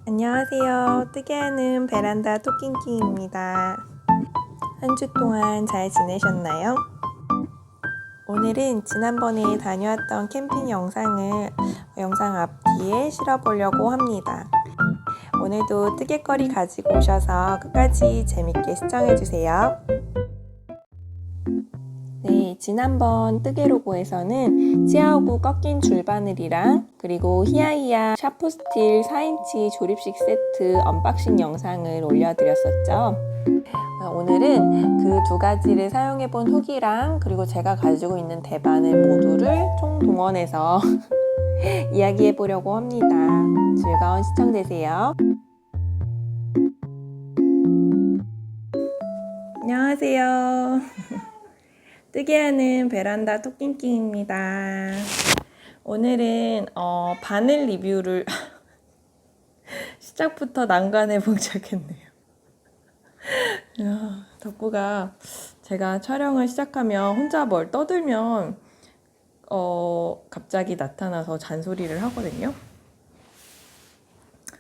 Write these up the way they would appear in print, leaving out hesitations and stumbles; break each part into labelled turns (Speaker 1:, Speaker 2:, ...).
Speaker 1: 안녕하세요. 뜨개하는 베란다 토킹킹입니다. 한 주 동안 잘 지내셨나요? 오늘은 지난번에 다녀왔던 캠핑 영상을 영상 앞뒤에 실어보려고 합니다. 오늘도 뜨개거리 가지고 오셔서 끝까지 재밌게 시청해주세요. 네, 지난번 뜨개로고에서는 치아오구 꺾인 줄바늘이랑 그리고 히아히아 샤프스틸 4인치 조립식 세트 언박싱 영상을 올려드렸었죠. 오늘은 그 두 가지를 사용해본 후기랑 그리고 제가 가지고 있는 대바늘 모두를 총동원해서 이야기해보려고 합니다. 즐거운 시청 되세요. 안녕하세요. 뜨개하는 베란다 토킹킹입니다. 오늘은 바늘 리뷰를 시작부터 난간에 봉착했네요. 덕구가 제가 촬영을 시작하면 혼자 뭘 떠들면 갑자기 나타나서 잔소리를 하거든요.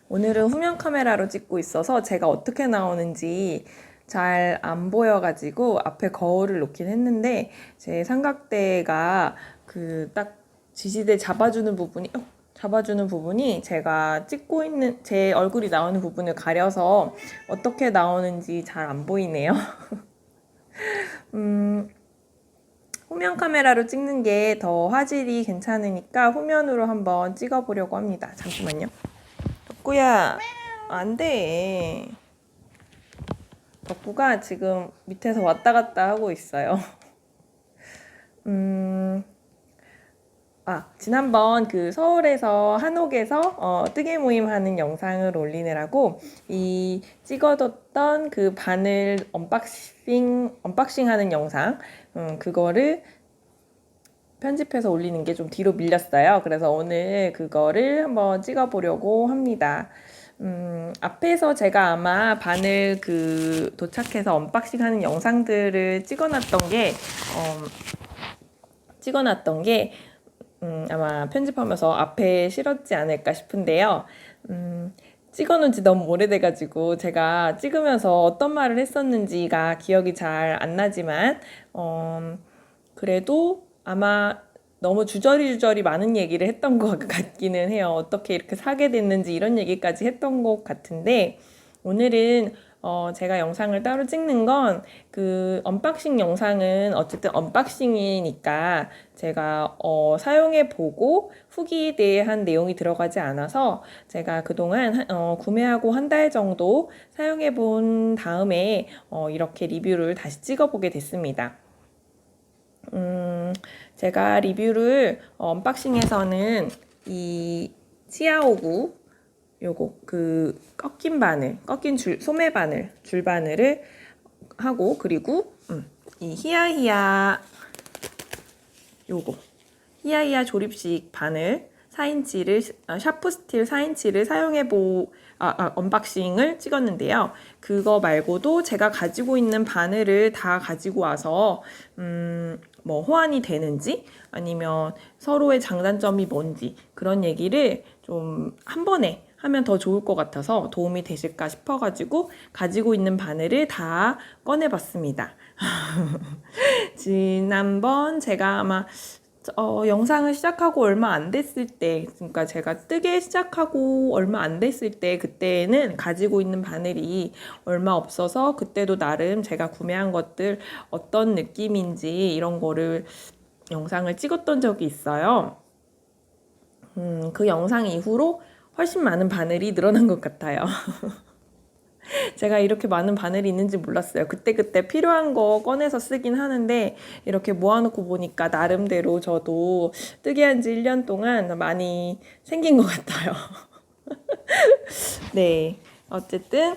Speaker 1: 오늘은 후면 카메라로 찍고 있어서 제가 어떻게 나오는지 잘 안 보여가지고 앞에 거울을 놓긴 했는데 제 삼각대가 그 딱 지지대 잡아주는 부분이 제가 찍고 있는 제 얼굴이 나오는 부분을 가려서 어떻게 나오는지 잘 안 보이네요. 후면 카메라로 찍는 게 더 화질이 괜찮으니까 후면으로 한번 찍어보려고 합니다. 잠시만요. 덕구야, 안 돼. 덕구가 지금 밑에서 왔다 갔다 하고 있어요. 지난번 그 서울에서 한옥에서 뜨개 모임 하는 영상을 올리느라고 이 찍어뒀던 그 바늘 언박싱 하는 영상, 그거를 편집해서 올리는 게 좀 뒤로 밀렸어요. 그래서 오늘 그거를 한번 찍어보려고 합니다. 앞에서 제가 아마 바늘 도착해서 언박싱 하는 영상들을 찍어놨던 게 아마 편집하면서 앞에 실었지 않을까 싶은데요. 찍어놓은 지 너무 오래돼가지고 제가 찍으면서 어떤 말을 했었는지가 기억이 잘 안 나지만 그래도 아마 너무 주저리 많은 얘기를 했던 것 같기는 해요. 어떻게 이렇게 사게 됐는지 이런 얘기까지 했던 것 같은데 오늘은 제가 영상을 따로 찍는 건 그 언박싱 영상은 어쨌든 언박싱이니까 제가 사용해보고 후기에 대한 내용이 들어가지 않아서 제가 그동안 구매하고 한 달 정도 사용해본 다음에 이렇게 리뷰를 다시 찍어보게 됐습니다. 제가 리뷰를 언박싱에서는 이 치아오구 요거 꺾인 소매 바늘 줄바늘을 하고 그리고 이 히아히아 조립식 바늘 4인치를 샤프스틸 4인치를 언박싱을 찍었는데요. 그거 말고도 제가 가지고 있는 바늘을 다 가지고 와서 뭐 호환이 되는지 아니면 서로의 장단점이 뭔지 그런 얘기를 좀 한 번에 하면 더 좋을 것 같아서 도움이 되실까 싶어가지고 가지고 있는 바늘을 다 꺼내봤습니다. 지난번 제가 아마 영상을 시작하고 얼마 안 됐을 때, 그러니까 제가 뜨개 시작하고 얼마 안 됐을 때 그때는 가지고 있는 바늘이 얼마 없어서 그때도 나름 제가 구매한 것들 어떤 느낌인지 이런 거를 영상을 찍었던 적이 있어요. 그 영상 이후로 훨씬 많은 바늘이 늘어난 것 같아요. 제가 이렇게 많은 바늘이 있는지 몰랐어요. 그때그때 필요한 거 꺼내서 쓰긴 하는데 이렇게 모아놓고 보니까 나름대로 저도 뜨개한 지 1년 동안 많이 생긴 것 같아요. 네, 어쨌든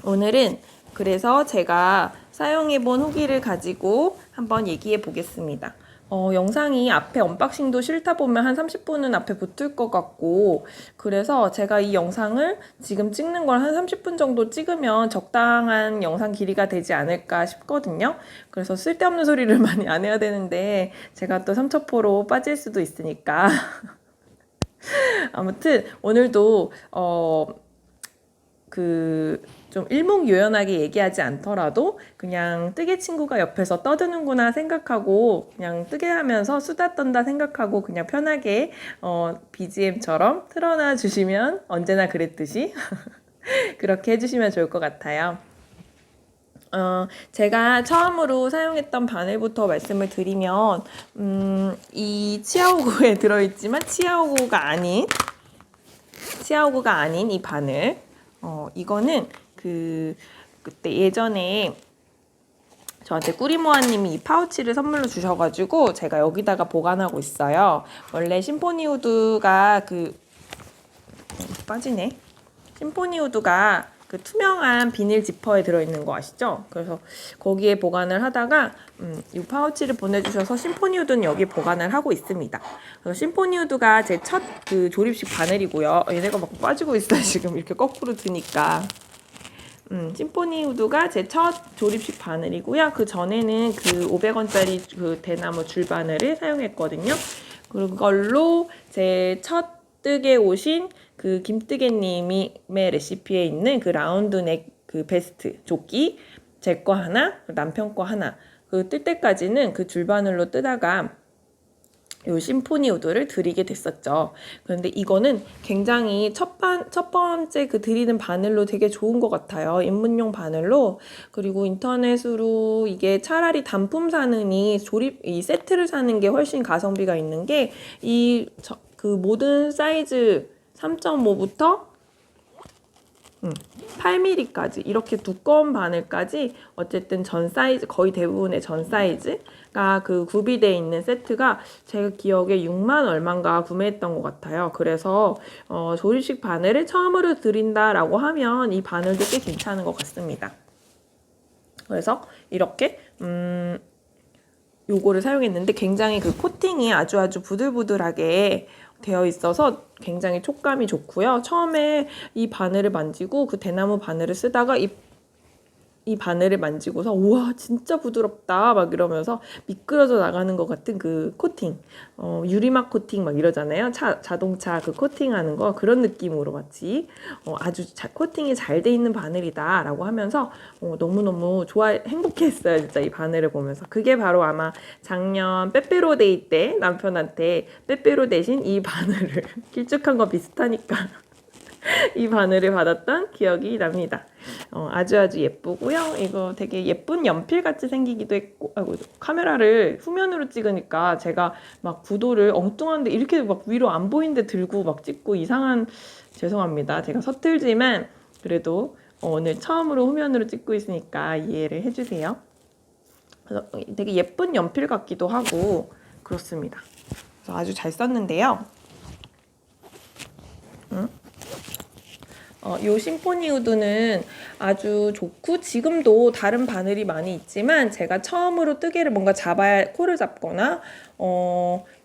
Speaker 1: 오늘은 그래서 제가 사용해본 후기를 가지고 한번 얘기해 보겠습니다. 영상이 앞에 언박싱도 싫다 보면 한 30분은 앞에 붙을 것 같고 그래서 제가 이 영상을 지금 찍는 걸 한 30분 정도 찍으면 적당한 영상 길이가 되지 않을까 싶거든요. 그래서 쓸데없는 소리를 많이 안 해야 되는데 제가 또 삼천포로 빠질 수도 있으니까 아무튼 오늘도 좀 일목요연하게 얘기하지 않더라도 그냥 뜨개 친구가 옆에서 떠드는구나 생각하고 그냥 뜨개 하면서 수다 떤다 생각하고 그냥 편하게 BGM처럼 틀어놔 주시면 언제나 그랬듯이 그렇게 해주시면 좋을 것 같아요. 제가 처음으로 사용했던 바늘부터 말씀을 드리면 이 치아오구에 들어있지만 치아오구가 아닌 이 바늘 이거는 그때 예전에 저한테 꾸리모아님이 이 파우치를 선물로 주셔가지고 제가 여기다가 보관하고 있어요. 원래 심포니 우드가 빠지네. 심포니 우드가 그 투명한 비닐 지퍼에 들어있는 거 아시죠? 그래서 거기에 보관을 하다가 이 파우치를 보내주셔서 심포니 우드는 여기 보관을 하고 있습니다. 그래서 심포니 우드가 제 첫 조립식 바늘이고요. 얘네가 막 빠지고 있어요. 지금 이렇게 거꾸로 드니까. 심포니 우드가 제 첫 조립식 바늘이고요. 그 전에는 그 500원짜리 그 대나무 줄 바늘을 사용했거든요. 그걸로 제 첫 뜨개 오신 그 김뜨개님의 레시피에 있는 그 라운드넥 그 베스트 조끼 제 거 하나, 남편 거 하나 그 뜰 때까지는 그 줄바늘로 뜨다가 요 심포니 우드를 드리게 됐었죠. 그런데 이거는 굉장히 첫 번째 그 드리는 바늘로 되게 좋은 것 같아요. 입문용 바늘로. 그리고 인터넷으로 이게 차라리 단품 사느니 이 세트를 사는 게 훨씬 가성비가 있는 게 그 모든 사이즈 3.5부터 8mm까지 이렇게 두꺼운 바늘까지 어쨌든 전 사이즈 거의 대부분의 전 사이즈가 그 구비되어 있는 세트가 제가 기억에 6만 얼마인가 구매했던 것 같아요. 그래서 조립식 바늘을 처음으로 드린다라고 하면 이 바늘도 꽤 괜찮은 것 같습니다. 그래서 이렇게 요거를 사용했는데 굉장히 그 코팅이 아주 부들부들하게 되어 있어서 굉장히 촉감이 좋고요. 처음에 이 바늘을 만지고 그 대나무 바늘을 쓰다가 이 바늘을 만지고서 우와 진짜 부드럽다 막 이러면서 미끄러져 나가는 것 같은 그 코팅 유리막 코팅 막 이러잖아요. 자동차 그 코팅하는 거 그런 느낌으로 마치 코팅이 잘 돼 있는 바늘이다 라고 하면서 너무너무 행복했어요. 진짜 이 바늘을 보면서. 그게 바로 아마 작년 빼빼로데이 때 남편한테 빼빼로 대신 이 바늘을 길쭉한 거 비슷하니까 이 바늘을 받았던 기억이 납니다. 아주 예쁘고요. 이거 되게 예쁜 연필같이 생기기도 했고, 카메라를 후면으로 찍으니까 제가 막 구도를 엉뚱한데 이렇게 막 위로 안 보이는데 들고 막 찍고 죄송합니다. 제가 서툴지만 그래도 오늘 처음으로 후면으로 찍고 있으니까 이해를 해주세요. 그래서 되게 예쁜 연필 같기도 하고 그렇습니다. 그래서 아주 잘 썼는데요. 요 심포니 우드는 아주 좋고 지금도 다른 바늘이 많이 있지만 제가 처음으로 뜨개를 뭔가 코를 잡거나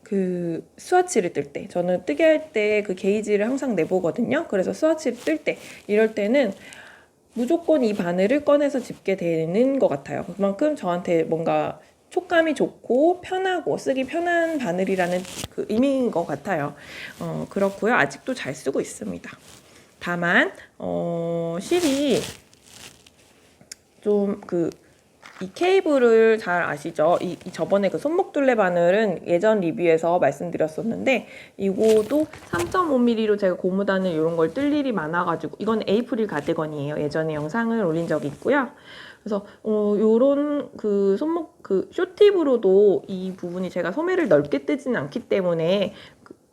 Speaker 1: 그 스와치를 뜰 때 저는 뜨개 할 때 그 게이지를 항상 내보거든요. 그래서 스와치를 뜰 때 이럴 때는 무조건 이 바늘을 꺼내서 집게 되는 것 같아요. 그만큼 저한테 뭔가 촉감이 좋고 편하고 쓰기 편한 바늘이라는 그 의미인 것 같아요. 그렇고요. 아직도 잘 쓰고 있습니다. 다만 실이 좀 이 케이블을 잘 아시죠? 저번에 그 손목둘레 바늘은 예전 리뷰에서 말씀드렸었는데 이거도 3.5mm로 제가 고무단을 이런 걸 뜰 일이 많아가지고 이건 에이프릴 가디건이에요. 예전에 영상을 올린 적이 있고요. 그래서 요런 그 손목 쇼팁으로도 이 부분이 제가 소매를 넓게 뜨지는 않기 때문에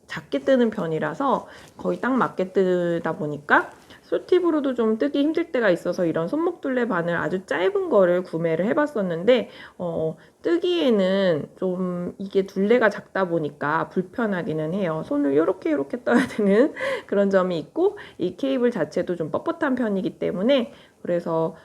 Speaker 1: 작게 뜨는 편이라서 거의 딱 맞게 뜨다 보니까 쇼팁으로도 좀 뜨기 힘들 때가 있어서 이런 손목둘레 바늘 아주 짧은 거를 구매를 해봤었는데 뜨기에는 좀 이게 둘레가 작다 보니까 불편하기는 해요. 손을 요렇게 떠야 되는 그런 점이 있고 이 케이블 자체도 좀 뻣뻣한 편이기 때문에 그래서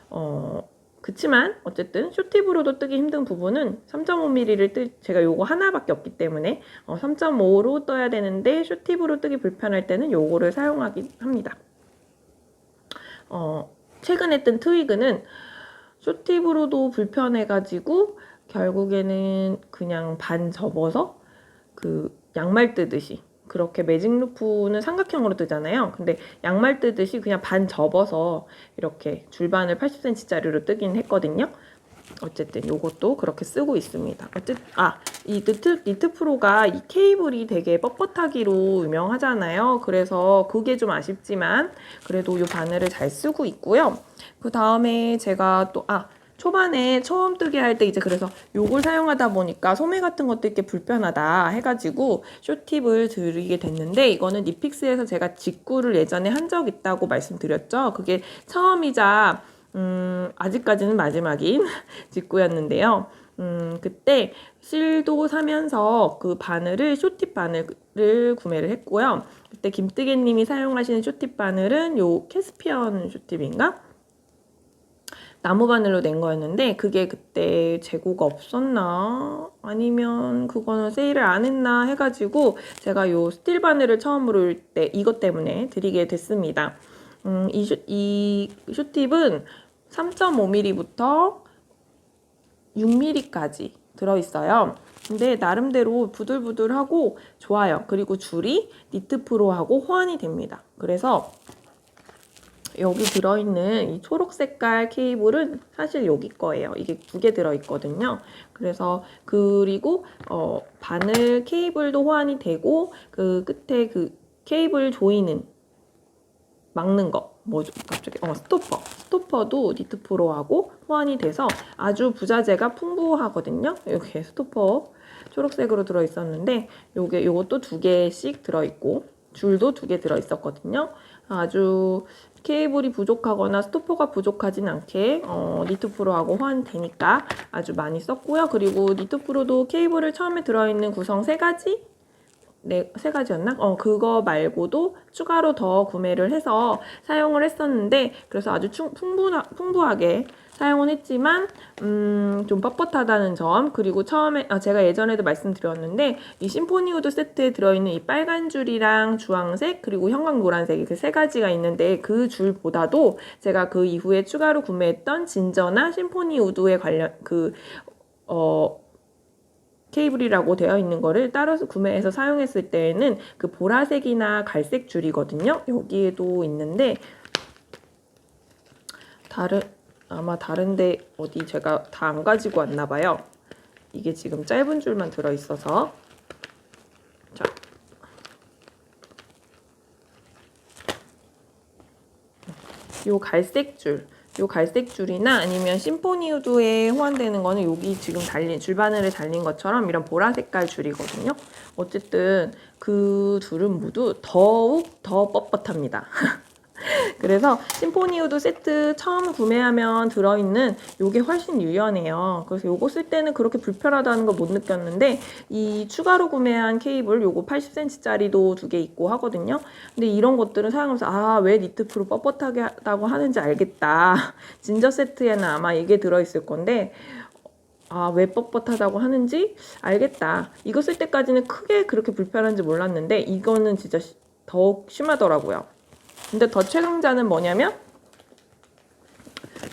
Speaker 1: 그치만 어쨌든 쇼팁으로도 뜨기 힘든 부분은 3.5mm를 제가 요거 하나밖에 없기 때문에 3.5로 떠야 되는데 쇼팁으로 뜨기 불편할 때는 요거를 사용하긴 합니다. 최근에 뜬 트위그는 쇼팁으로도 불편해가지고 결국에는 그냥 반 접어서 그 양말 뜨듯이 그렇게 매직 루프는 삼각형으로 뜨잖아요. 근데 양말 뜨듯이 그냥 반 접어서 이렇게 줄반을 80cm짜리로 뜨긴 했거든요. 어쨌든 요것도 그렇게 쓰고 있습니다. 이 니트 프로가 이 케이블이 되게 뻣뻣하기로 유명하잖아요. 그래서 그게 좀 아쉽지만 그래도 요 바늘을 잘 쓰고 있고요. 그 다음에 제가 또 초반에 처음 뜨게 할 때 이제 그래서 요걸 사용하다 보니까 소매 같은 것도 이렇게 불편하다 해가지고 쇼팁을 드리게 됐는데, 이거는 니픽스에서 제가 직구를 예전에 한 적 있다고 말씀드렸죠. 그게 처음이자 아직까지는 마지막인 직구였는데요. 그때 실도 사면서 그 바늘을 쇼팁 바늘을 구매를 했고요. 그때 김뜨개님이 사용하시는 쇼팁 바늘은 요 캐스피언 쇼팁인가? 나무 바늘로 낸 거였는데 그게 그때 재고가 없었나? 아니면 그거는 세일을 안 했나 해가지고 제가 요 스틸 바늘을 처음으로 때 이것 때문에 드리게 됐습니다. 이 쇼팁은 3.5mm부터 6mm까지 들어있어요. 근데 나름대로 부들부들하고 좋아요. 그리고 줄이 니트 프로하고 호환이 됩니다. 그래서 여기 들어있는 이 초록 색깔 케이블은 사실 여기 거예요. 이게 2개 들어있거든요. 그래서 그리고 바늘 케이블도 호환이 되고 그 끝에 그 케이블 조이는 막는 거 뭐죠? 갑자기 스토퍼도 니트 프로하고 호환이 돼서 아주 부자재가 풍부하거든요. 여기 스토퍼 초록색으로 들어있었는데 요것도 2개씩 들어있고 줄도 2개 들어있었거든요. 아주 케이블이 부족하거나 스토퍼가 부족하진 않게 니트 프로하고 호환되니까 아주 많이 썼고요. 그리고 니트 프로도 케이블을 처음에 들어있는 구성 3가지? 네, 3가지였나? 그거 말고도 추가로 더 구매를 해서 사용을 했었는데, 그래서 아주 풍부하게 사용은 했지만 좀 뻣뻣하다는 점, 그리고 처음에 제가 예전에도 말씀드렸는데 이 심포니 우드 세트에 들어있는 이 빨간 줄이랑 주황색 그리고 형광 노란색 이렇게 3가지가 있는데 그 줄보다도 제가 그 이후에 추가로 구매했던 진저나 심포니 우드에 관련 케이블이라고 되어 있는 거를 따로 구매해서 사용했을 때에는 그 보라색이나 갈색 줄이거든요. 여기에도 있는데 아마 다른데 어디 제가 다 안 가지고 왔나 봐요. 이게 지금 짧은 줄만 들어 있어서. 자, 요 갈색 줄이나 아니면 심포니 우드에 호환되는 거는 여기 지금 줄바늘에 달린 것처럼 이런 보라 색깔 줄이거든요. 어쨌든 그 둘은 모두 더욱 더 뻣뻣합니다. 그래서 심포니 우드 세트 처음 구매하면 들어있는 요게 훨씬 유연해요. 그래서 요거 쓸 때는 그렇게 불편하다는 걸 못 느꼈는데 이 추가로 구매한 케이블 요거 80cm짜리도 2개 있고 하거든요. 근데 이런 것들은 사용하면서 왜 니트 프로 뻣뻣하다고 하는지 알겠다. 진저 세트에는 아마 이게 들어있을 건데 왜 뻣뻣하다고 하는지 알겠다. 이거 쓸 때까지는 크게 그렇게 불편한지 몰랐는데 이거는 진짜 더욱 심하더라고요. 근데 더 최강자는 뭐냐면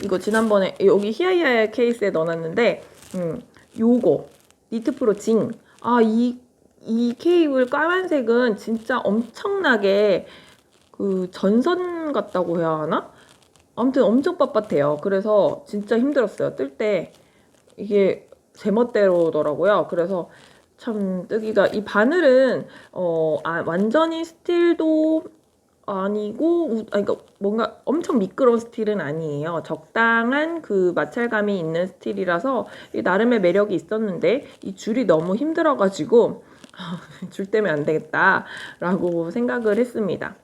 Speaker 1: 이거 지난번에 여기 히야히야 케이스에 넣어놨는데 요거 니트 프로 징. 이 케이블 까만색은 진짜 엄청나게 그 전선 같다고 해야 하나? 아무튼 엄청 빳빳해요. 그래서 진짜 힘들었어요. 뜰 때 이게 제멋대로더라고요. 그래서 참 뜨기가, 이 바늘은 완전히 스틸도 아니고 그러니까 뭔가 엄청 미끄러운 스틸은 아니에요. 적당한 그 마찰감이 있는 스틸이라서 나름의 매력이 있었는데 이 줄이 너무 힘들어가지고 줄 때문에 안 되겠다라고 생각을 했습니다.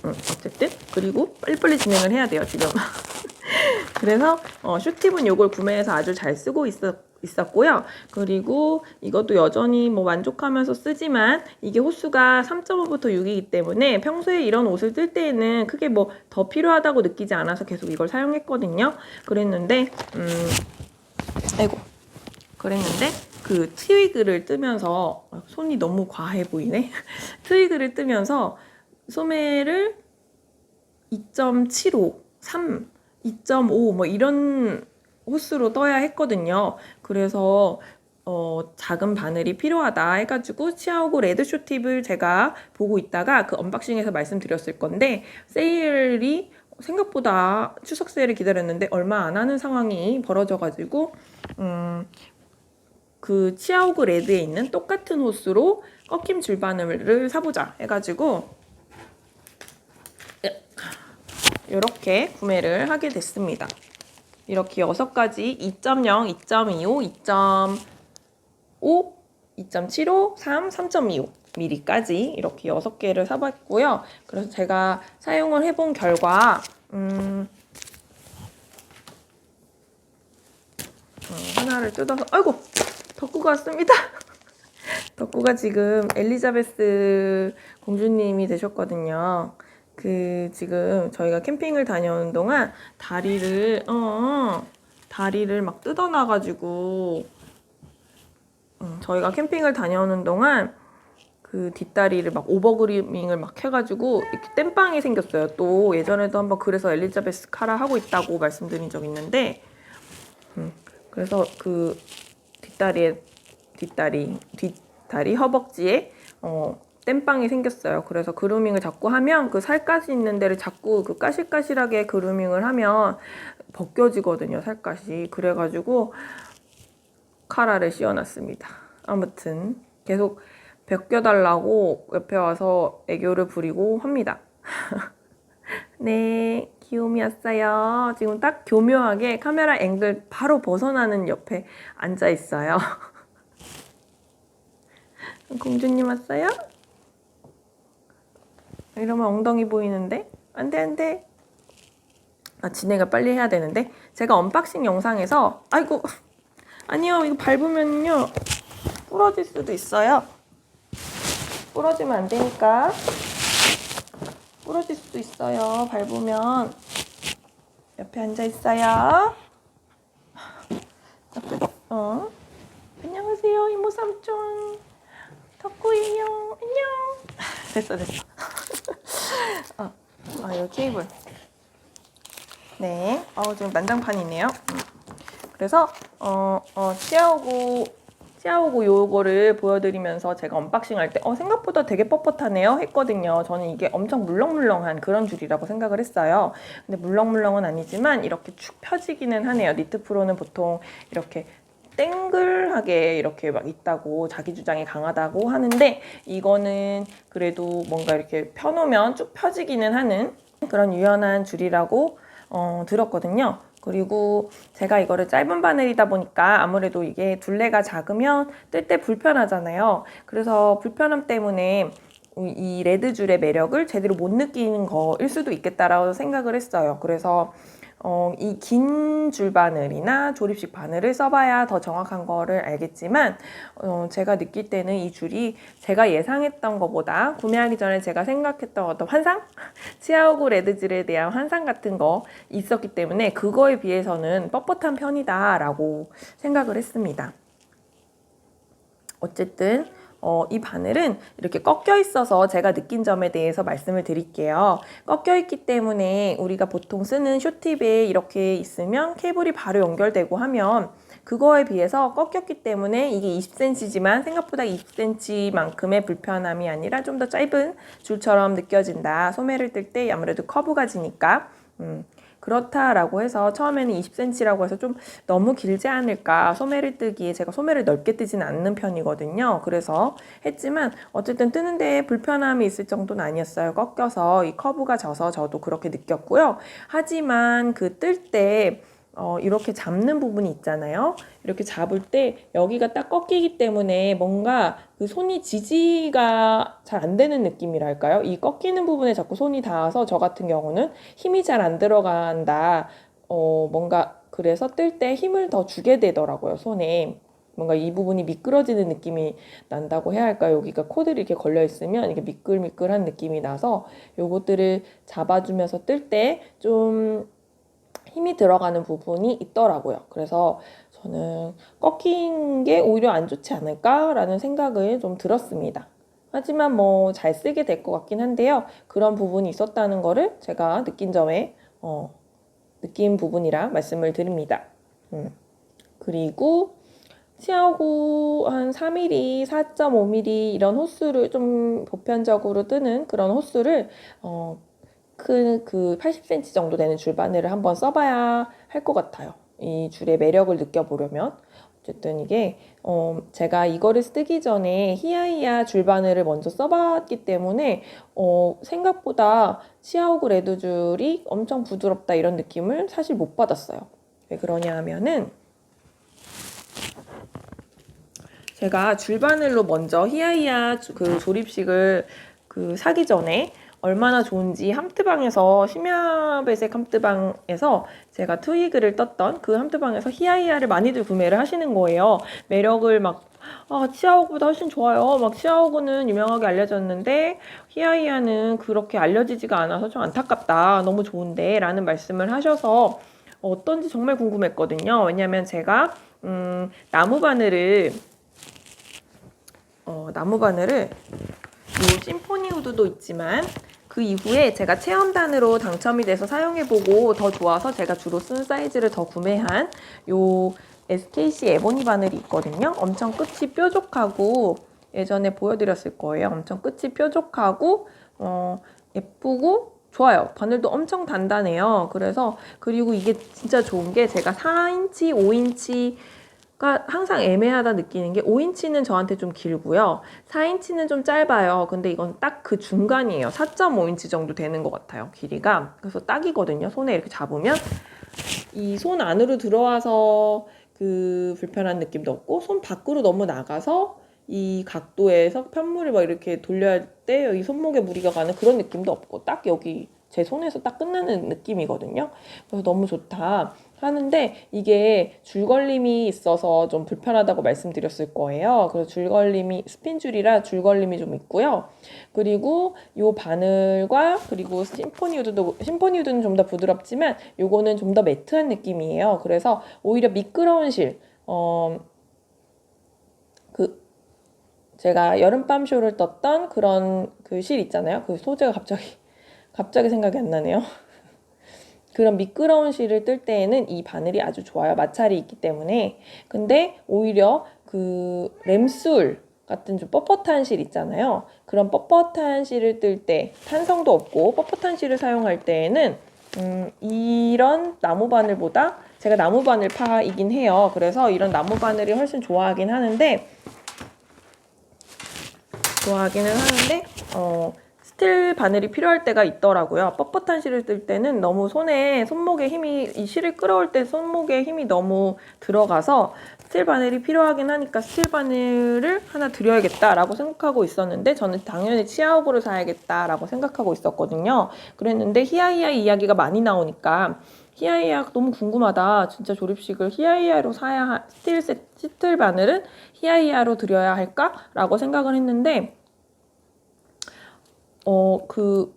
Speaker 1: 어쨌든 그리고 빨리빨리 진행을 해야 돼요 지금. 그래서 슈팁은 요걸 구매해서 아주 잘 쓰고 있었고요. 그리고 이것도 여전히 뭐 만족하면서 쓰지만 이게 호수가 3.5부터 6이기 때문에 평소에 이런 옷을 뜰 때에는 크게 뭐 더 필요하다고 느끼지 않아서 계속 이걸 사용했거든요. 그랬는데 그 트위그를 뜨면서 손이 너무 과해 보이네. 트위그를 뜨면서 소매를 2.75, 3, 2.5 뭐 이런 호수로 떠야 했거든요. 그래서 작은 바늘이 필요하다 해가지고 치아오고 레드쇼 팁을 제가 보고 있다가 그 언박싱에서 말씀드렸을 건데 세일이 생각보다 추석 세일을 기다렸는데 얼마 안 하는 상황이 벌어져가지고 그 치아오그 레드에 있는 똑같은 호스로 꺾임 줄바늘을 사보자 해가지고 이렇게 구매를 하게 됐습니다. 이렇게 6가지 2.0, 2.25, 2.5, 2.75, 3, 3.25mm까지 이렇게 6개를 사봤고요. 그래서 제가 사용을 해본 결과 하나를 뜯어서 아이고 덕구가 왔습니다. 덕구가 지금 엘리자베스 공주님이 되셨거든요. 지금 저희가 캠핑을 다녀오는 동안 다리를 막 뜯어놔가지고 저희가 캠핑을 다녀오는 동안 그 뒷다리를 막 오버그리밍을 막 해가지고 이렇게 땜빵이 생겼어요. 또 예전에도 한번 그래서 엘리자베스 카라 하고 있다고 말씀드린 적 있는데 그래서 그 뒷다리 허벅지에 땜빵이 생겼어요. 그래서 그루밍을 자꾸 하면 그 살갗이 있는 데를 자꾸 그 까실까실하게 그루밍을 하면 벗겨지거든요, 살갗이. 그래가지고 카라를 씌워놨습니다. 아무튼 계속 벗겨달라고 옆에 와서 애교를 부리고 합니다. 네, 귀요미 왔어요. 지금 딱 교묘하게 카메라 앵글 바로 벗어나는 옆에 앉아 있어요. 공주님 왔어요? 이러면 엉덩이 보이는데? 안 돼, 안 돼. 진행을 빨리 해야 되는데. 제가 언박싱 영상에서, 아이고, 아니요, 이거 밟으면요, 부러질 수도 있어요. 부러지면 안 되니까. 부러질 수도 있어요, 밟으면. 옆에 앉아 있어요. 안녕하세요, 이모 삼촌. 덕구예요. 안녕. 됐어. 이 케이블. 네. 지금 난장판이네요. 그래서 치아오고 요거를 보여드리면서 제가 언박싱 할 때 생각보다 되게 뻣뻣하네요 했거든요. 저는 이게 엄청 물렁물렁한 그런 줄이라고 생각을 했어요. 근데 물렁물렁은 아니지만 이렇게 축 펴지기는 하네요. 니트 프로는 보통 이렇게 땡글하게 이렇게 막 있다고 자기 주장이 강하다고 하는데 이거는 그래도 뭔가 이렇게 펴놓으면 쭉 펴지기는 하는 그런 유연한 줄이라고 들었거든요. 그리고 제가 이거를 짧은 바늘이다 보니까 아무래도 이게 둘레가 작으면 뜰 때 불편하잖아요. 그래서 불편함 때문에 이 레드 줄의 매력을 제대로 못 느끼는 거일 수도 있겠다라고 생각을 했어요. 그래서 이 긴 줄바늘이나 조립식 바늘을 써봐야 더 정확한 거를 알겠지만 제가 느낄 때는 이 줄이 제가 예상했던 것보다 구매하기 전에 제가 생각했던 어떤 환상? 치아오고 레드줄에 대한 환상 같은 거 있었기 때문에 그거에 비해서는 뻣뻣한 편이다 라고 생각을 했습니다. 어쨌든 이 바늘은 이렇게 꺾여 있어서 제가 느낀 점에 대해서 말씀을 드릴게요. 꺾여 있기 때문에 우리가 보통 쓰는 쇼팁에 이렇게 있으면 케이블이 바로 연결되고 하면 그거에 비해서 꺾였기 때문에 이게 20cm지만 생각보다 20cm만큼의 불편함이 아니라 좀 더 짧은 줄처럼 느껴진다. 소매를 뜰 때 아무래도 커브가 지니까 그렇다라고 해서 처음에는 20cm라고 해서 좀 너무 길지 않을까, 소매를 뜨기에 제가 소매를 넓게 뜨지는 않는 편이거든요. 그래서 했지만 어쨌든 뜨는데 불편함이 있을 정도는 아니었어요. 꺾여서 이 커브가 져서 저도 그렇게 느꼈고요. 하지만 그 뜰 때 이렇게 잡는 부분이 있잖아요. 이렇게 잡을 때 여기가 딱 꺾이기 때문에 뭔가 그 손이 지지가 잘 안 되는 느낌이랄까요? 이 꺾이는 부분에 자꾸 손이 닿아서 저 같은 경우는 힘이 잘 안 들어간다. 뭔가 그래서 뜰 때 힘을 더 주게 되더라고요, 손에. 뭔가 이 부분이 미끄러지는 느낌이 난다고 해야 할까요? 여기가 코들이 이렇게 걸려 있으면 이게 미끌미끌한 느낌이 나서 요것들을 잡아주면서 뜰 때 좀 힘이 들어가는 부분이 있더라고요. 그래서 저는 꺾인 게 오히려 안 좋지 않을까라는 생각을 좀 들었습니다. 하지만 뭐 잘 쓰게 될 것 같긴 한데요. 그런 부분이 있었다는 거를 제가 느낀 점에 느낀 부분이라 말씀을 드립니다. 그리고 치아오구 한 4mm, 4.5mm 이런 호스를 좀 보편적으로 뜨는 그런 호스를 큰 그 80cm 정도 되는 줄바늘을 한번 써봐야 할 것 같아요. 이 줄의 매력을 느껴보려면. 어쨌든 이게 제가 이거를 쓰기 전에 히야히야 줄바늘을 먼저 써봤기 때문에 생각보다 치아오그 레드 줄이 엄청 부드럽다 이런 느낌을 사실 못 받았어요. 왜 그러냐 하면은 제가 줄바늘로 먼저 히야히야 그 조립식을 사기 전에 얼마나 좋은지 함트방에서 심야배색 함트방에서 제가 트위그를 떴던 그 함트방에서 히야히야를 많이들 구매를 하시는 거예요. 매력을 막 치아오그보다 훨씬 좋아요. 막 치아오그는 유명하게 알려졌는데 히야히야는 그렇게 알려지지가 않아서 좀 안타깝다. 너무 좋은데 라는 말씀을 하셔서 어떤지 정말 궁금했거든요. 왜냐면 제가 나무 바늘을 이 심포니 우드도 있지만 그 이후에 제가 체험단으로 당첨이 돼서 사용해보고 더 좋아서 제가 주로 쓴 사이즈를 더 구매한 요 SKC 에보니 바늘이 있거든요. 엄청 끝이 뾰족하고 예전에 보여드렸을 거예요. 엄청 끝이 뾰족하고 예쁘고 좋아요. 바늘도 엄청 단단해요. 그리고 이게 진짜 좋은 게 제가 4인치, 5인치 항상 애매하다 느끼는 게 5인치는 저한테 좀 길고요. 4인치는 좀 짧아요. 근데 이건 딱 그 중간이에요. 4.5인치 정도 되는 것 같아요. 길이가. 그래서 딱이거든요. 손에 이렇게 잡으면 이 손 안으로 들어와서 그 불편한 느낌도 없고 손 밖으로 너무 나가서 이 각도에서 편물을 막 이렇게 돌려야 할 때 여기 손목에 무리가 가는 그런 느낌도 없고 딱 여기 제 손에서 딱 끝나는 느낌이거든요. 그래서 너무 좋다 하는데 이게 줄걸림이 있어서 좀 불편하다고 말씀드렸을 거예요. 그래서 줄걸림이 스핀줄이라 줄걸림이 좀 있고요. 그리고 요 바늘과 그리고 심포니우드는 좀 더 부드럽지만 요거는 좀 더 매트한 느낌이에요. 그래서 오히려 미끄러운 실 제가 여름밤 쇼를 떴던 그런 그 실 있잖아요. 그 소재가 갑자기 생각이 안 나네요. 그런 미끄러운 실을 뜰 때에는 이 바늘이 아주 좋아요. 마찰이 있기 때문에. 근데 오히려 그 램술 같은 좀 뻣뻣한 실 있잖아요. 그런 뻣뻣한 실을 뜰 때 탄성도 없고 뻣뻣한 실을 사용할 때에는 이런 나무 바늘보다 제가 나무 바늘 파이긴 해요. 그래서 이런 나무 바늘이 훨씬 좋아하기는 하는데 스틸 바늘이 필요할 때가 있더라고요. 뻣뻣한 실을 뜰 때는 너무 손목에 힘이, 이 실을 끌어올 때 손목에 힘이 너무 들어가서 스틸 바늘이 필요하긴 하니까 스틸 바늘을 하나 드려야겠다라고 생각하고 있었는데 저는 당연히 치아오그를 사야겠다라고 생각하고 있었거든요. 그랬는데 히야히야 이야기가 많이 나오니까 히야히야 너무 궁금하다. 진짜 조립식을 히야히야로 스틸 바늘은 히야히야로 드려야 할까라고 생각을 했는데 그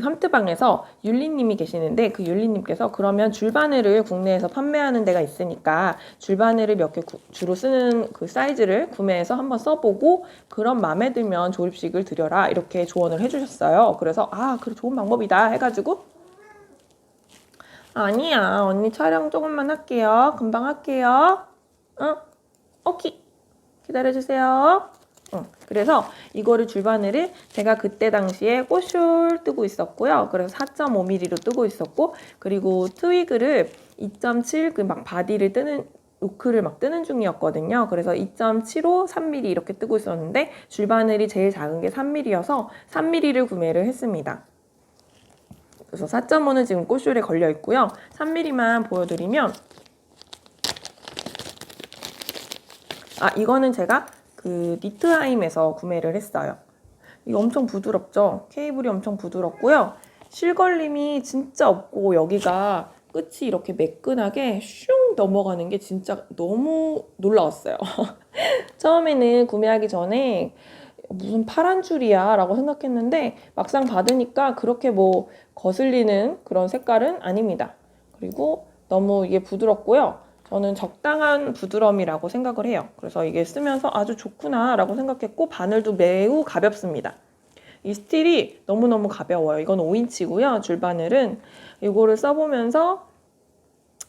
Speaker 1: 함트방에서 율리님이 계시는데 그 율리님께서 그러면 줄바늘을 국내에서 판매하는 데가 있으니까 줄바늘을 몇 개 주로 쓰는 그 사이즈를 구매해서 한번 써보고 그런 마음에 들면 조립식을 드려라 이렇게 조언을 해주셨어요. 그래서 그래 좋은 방법이다 해가지고 아니야 언니 촬영 조금만 할게요. 금방 할게요. 오케이 기다려주세요. 그래서 이거를 줄바늘을 제가 그때 당시에 꽃쇼를 뜨고 있었고요. 그래서 4.5mm로 뜨고 있었고 그리고 트위그를 2.7 그 막 바디를 뜨는 노크를 막 뜨는 중이었거든요. 그래서 2.75, 3mm 이렇게 뜨고 있었는데 줄바늘이 제일 작은 게 3mm여서 3mm를 구매를 했습니다. 그래서 4.5는 지금 꽃쇼에 걸려 있고요. 3mm만 보여드리면 이거는 제가 그 니트하임에서 구매를 했어요. 이거 엄청 부드럽죠? 케이블이 엄청 부드럽고요. 실걸림이 진짜 없고 여기가 끝이 이렇게 매끈하게 슝 넘어가는 게 진짜 너무 놀라웠어요. 처음에는 구매하기 전에 무슨 파란 줄이야 라고 생각했는데 막상 받으니까 그렇게 뭐 거슬리는 그런 색깔은 아닙니다. 그리고 너무 이게 부드럽고요. 저는 적당한 부드러움이라고 생각을 해요. 그래서 이게 쓰면서 아주 좋구나 라고 생각했고 바늘도 매우 가볍습니다. 이 스틸이 너무너무 가벼워요. 이건 5인치고요. 줄바늘은 이거를 써보면서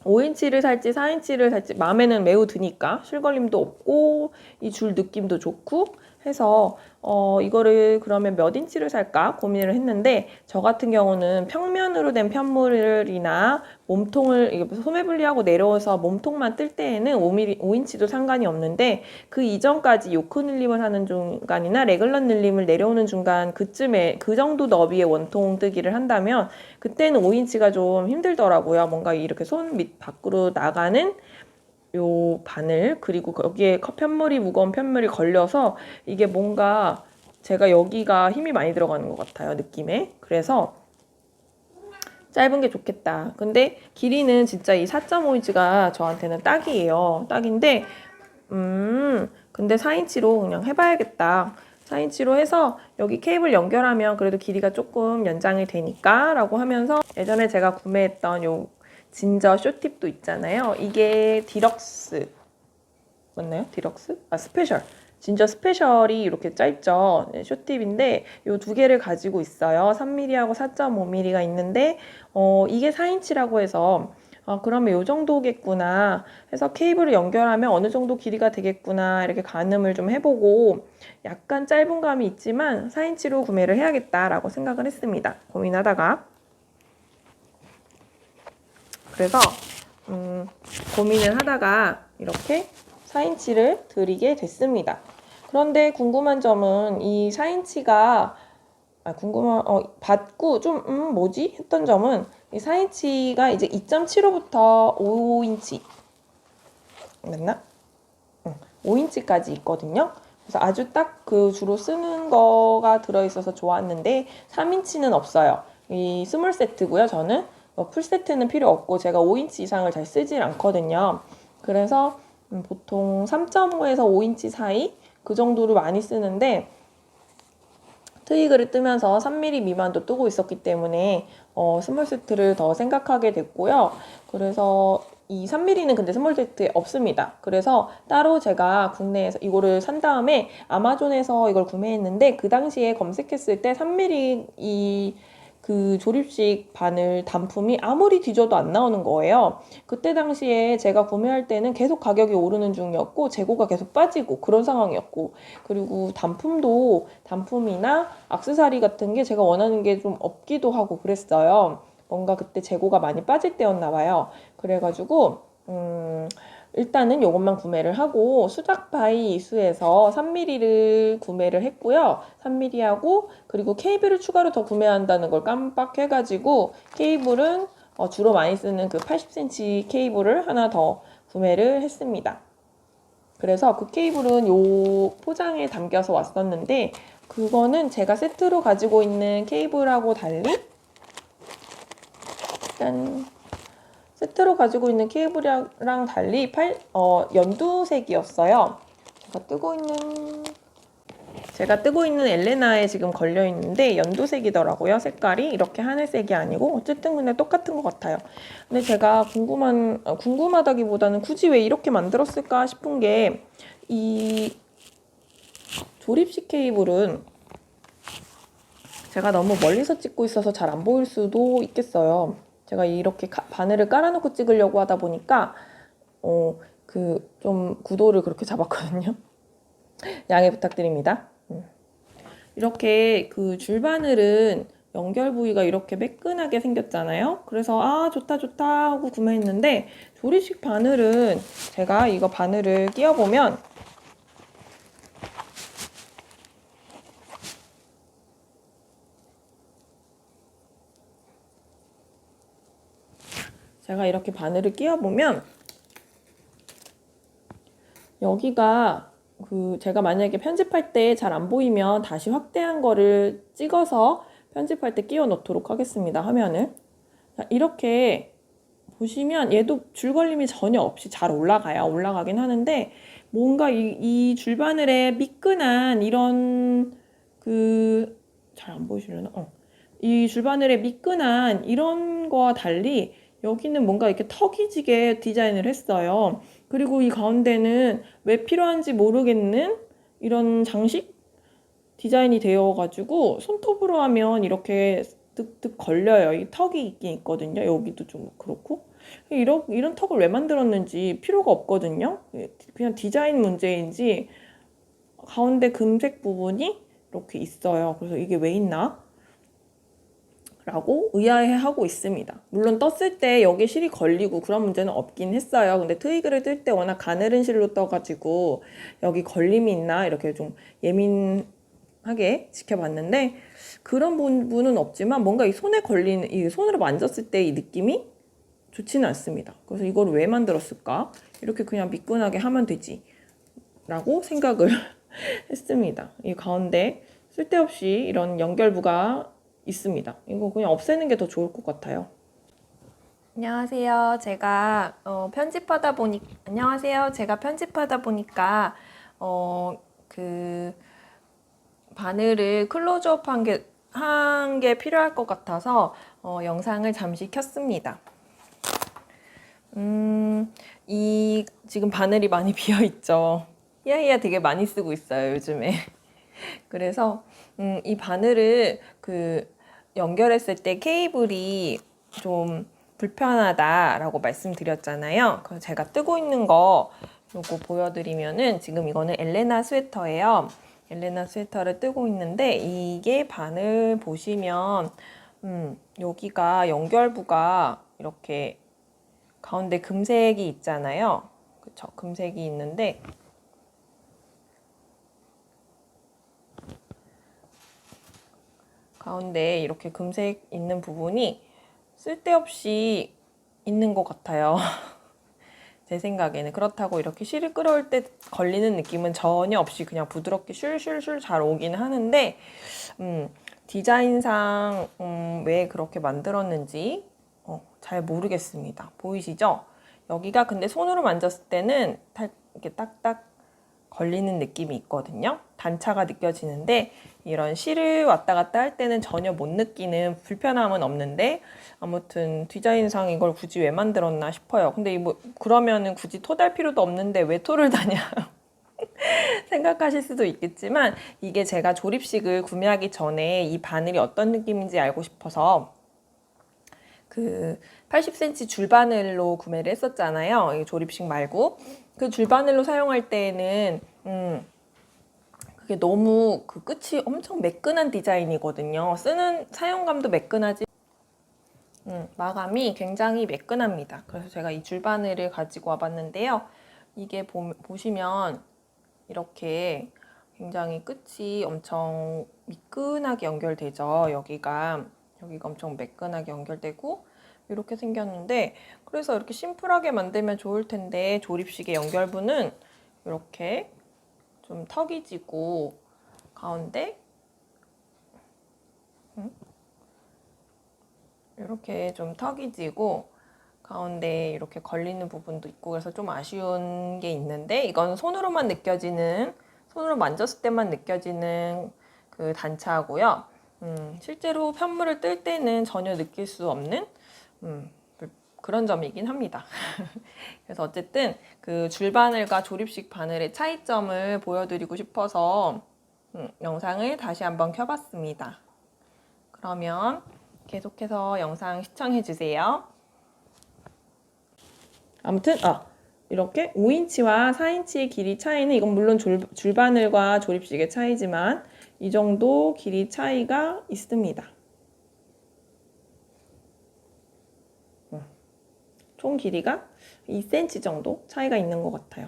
Speaker 1: 5인치를 살지 4인치를 살지 마음에는 매우 드니까 실걸림도 없고 이 줄 느낌도 좋고 해서 이거를 그러면 몇 인치를 살까 고민을 했는데 저 같은 경우는 평면으로 된 편물이나 몸통을 소매 분리하고 내려와서 몸통만 뜰 때에는 5인치도 상관이 없는데 그 이전까지 요크 늘림을 하는 중간이나 레글런 늘림을 내려오는 중간 그쯤에 그 정도 너비의 원통 뜨기를 한다면 그때는 5인치가 좀 힘들더라고요. 뭔가 이렇게 손 밑 밖으로 나가는 요 바늘 그리고 거기에 편물이 무거운 편물이 걸려서 이게 뭔가 제가 여기가 힘이 많이 들어가는 것 같아요. 느낌에. 그래서 짧은 게 좋겠다. 근데 길이는 진짜 이 4.5인치가 저한테는 딱이에요. 딱인데 근데 4인치로 그냥 해봐야겠다. 4인치로 해서 여기 케이블 연결하면 그래도 길이가 조금 연장이 되니까 라고 하면서 예전에 제가 구매했던 요 진저 쇼팁도 있잖아요. 이게 디럭스 맞나요? 디럭스? 아 스페셜. 진저 스페셜이 이렇게 짧죠. 네, 쇼팁인데 요 두 개를 가지고 있어요. 3mm하고 4.5mm가 있는데 이게 4인치라고 해서 그러면 요 정도겠구나 해서 케이블을 연결하면 어느 정도 길이가 되겠구나 이렇게 가늠을 좀 해보고 약간 짧은 감이 있지만 4인치로 구매를 해야겠다라고 생각을 했습니다. 고민하다가 그래서 고민을 하다가 이렇게 4인치를 드리게 됐습니다. 그런데 궁금한 점은 이 4인치가 받고 좀 뭐지? 했던 점은 이 4인치가 이제 2.75부터 5인치 맞나? 5인치까지 있거든요. 그래서 아주 딱 그 주로 쓰는 거가 들어있어서 좋았는데 3인치는 없어요. 이 스몰 세트고요. 저는 풀 세트는 필요 없고 제가 5인치 이상을 잘 쓰질 않거든요. 그래서 보통 3.5에서 5인치 사이 그 정도를 많이 쓰는데 트위그를 뜨면서 3mm 미만도 뜨고 있었기 때문에 스몰 세트를 더 생각하게 됐고요. 그래서 이 3mm는 근데 스몰 세트에 없습니다. 그래서 따로 제가 국내에서 이거를 산 다음에 아마존에서 이걸 구매했는데 그 당시에 검색했을 때 3mm 그 조립식 바늘 단품이 아무리 뒤져도 안 나오는 거예요. 그때 당시에 제가 구매할 때는 계속 가격이 오르는 중이었고 재고가 계속 빠지고 그런 상황이었고 그리고 단품이나 액세서리 같은 게 제가 원하는 게 좀 없기도 하고 그랬어요. 뭔가 그때 재고가 많이 빠질 때였나 봐요. 그래가지고 일단은 이것만 구매를 하고 수작바이 이수에서 3mm를 구매를 했고요. 3mm하고 그리고 케이블을 추가로 더 구매한다는 걸 깜빡해가지고 케이블은 주로 많이 쓰는 그 80cm 케이블을 하나 더 구매를 했습니다. 그래서 그 케이블은 요 포장에 담겨서 왔었는데 그거는 제가 세트로 가지고 있는 케이블하고 달리 짠 세트로 가지고 있는 케이블이랑 달리 연두색이었어요. 제가 뜨고 있는 엘레나에 지금 걸려 있는데 연두색이더라고요. 색깔이 이렇게 하늘색이 아니고 어쨌든 근데 똑같은 것 같아요. 근데 제가 궁금하다기보다는 굳이 왜 이렇게 만들었을까 싶은 게 이 조립식 케이블은 제가 너무 멀리서 찍고 있어서 잘 안 보일 수도 있겠어요. 제가 이렇게 바늘을 깔아놓고 찍으려고 하다 보니까 좀 구도를 그렇게 잡았거든요. 양해 부탁드립니다. 이렇게 그 줄바늘은 연결 부위가 이렇게 매끈하게 생겼잖아요. 그래서 좋다 하고 구매했는데 조립식 바늘은 제가 이거 바늘을 끼워보면 이렇게 바늘을 끼워보면 여기가 제가 만약에 편집할 때 잘 안 보이면 다시 확대한 거를 찍어서 편집할 때 끼워 넣도록 하겠습니다. 화면을. 이렇게 보시면 얘도 줄걸림이 전혀 없이 잘 올라가요. 올라가긴 하는데 뭔가 이 줄바늘에 미끈한 이런 잘 안 보이시려나? 이 줄바늘에 미끈한 이런 거와 달리 여기는 뭔가 이렇게 턱이 지게 디자인을 했어요. 그리고 이 가운데는 왜 필요한지 모르겠는 이런 장식 디자인이 되어가지고 손톱으로 하면 이렇게 득득 걸려요. 이 턱이 있긴 있거든요. 여기도 좀 그렇고. 이런 턱을 왜 만들었는지 필요가 없거든요. 그냥 디자인 문제인지 가운데 금색 부분이 이렇게 있어요. 그래서 이게 왜 있나? 라고 의아해하고 있습니다. 물론 떴을 때 여기 실이 걸리고 그런 문제는 없긴 했어요. 근데 트위그를 뜰 때 워낙 가늘은 실로 떠가지고 여기 걸림이 있나 이렇게 좀 예민하게 지켜봤는데 그런 부분은 없지만 뭔가 이 손에 걸리는, 이 손으로 만졌을 때 이 느낌이 좋지는 않습니다. 그래서 이걸 왜 만들었을까? 이렇게 그냥 미끈하게 하면 되지 라고 생각을 했습니다. 이 가운데 쓸데없이 이런 연결부가 있습니다. 이거 그냥 없애는 게 더 좋을 것 같아요.
Speaker 2: 안녕하세요. 제가 편집하다 보니까 그 바늘을 클로즈업 한 게 필요할 것 같아서 영상을 잠시 켰습니다. 이 지금 바늘이 많이 비어 있죠. 히야히야 되게 많이 쓰고 있어요, 요즘에. 그래서 이 바늘을 연결했을 때 케이블이 좀 불편하다라고 말씀드렸잖아요. 그래서 제가 뜨고 있는 거 요거 보여드리면은 지금 이거는 엘레나 스웨터예요. 엘레나 스웨터를 뜨고 있는데 이게 바늘 보시면 여기가 연결부가 이렇게 가운데 금색이 있잖아요. 그쵸? 금색이 있는데 가운데 이렇게 금색 있는 부분이 쓸데없이 있는 것 같아요. 제 생각에는. 그렇다고 이렇게 실을 끌어올 때 걸리는 느낌은 전혀 없이 그냥 부드럽게 슐슐슐 잘 오긴 하는데 디자인상 왜 그렇게 만들었는지 잘 모르겠습니다. 보이시죠? 여기가 근데 손으로 만졌을 때는 이렇게 딱딱 걸리는 느낌이 있거든요. 단차가 느껴지는데 이런 실을 왔다 갔다 할 때는 전혀 못 느끼는 불편함은 없는데 아무튼 디자인상 이걸 굳이 왜 만들었나 싶어요. 근데 그러면은 굳이 토 달 필요도 없는데 왜 토를 다냐 생각하실 수도 있겠지만 이게 제가 조립식을 구매하기 전에 이 바늘이 어떤 느낌인지 알고 싶어서 80cm 줄바늘로 구매를 했었잖아요. 조립식 말고. 그 줄바늘로 사용할 때에는 그게 너무 끝이 엄청 매끈한 디자인이거든요. 사용감도 매끈하지 마감이 굉장히 매끈합니다. 그래서 제가 이 줄바늘을 가지고 와봤는데요. 이게 보시면 이렇게 굉장히 끝이 엄청 미끈하게 연결되죠. 여기가 엄청 매끈하게 연결되고 이렇게 생겼는데 그래서 이렇게 심플하게 만들면 좋을 텐데 조립식의 연결부는 이렇게 좀 턱이 지고 가운데 이렇게 좀 턱이 지고 가운데 이렇게 걸리는 부분도 있고 그래서 좀 아쉬운 게 있는데 이건 손으로 만졌을 때만 느껴지는 그 단차고요. 실제로 편물을 뜰 때는 전혀 느낄 수 없는 그런 점이긴 합니다. 그래서 어쨌든 그 줄바늘과 조립식 바늘의 차이점을 보여드리고 싶어서 영상을 다시 한번 켜봤습니다. 그러면 계속해서 영상 시청해주세요.
Speaker 1: 아무튼 이렇게 5인치와 4인치의 길이 차이는 이건 물론 줄바늘과 조립식의 차이지만 이 정도 길이 차이가 있습니다. 총 길이가 2cm 정도 차이가 있는 것 같아요.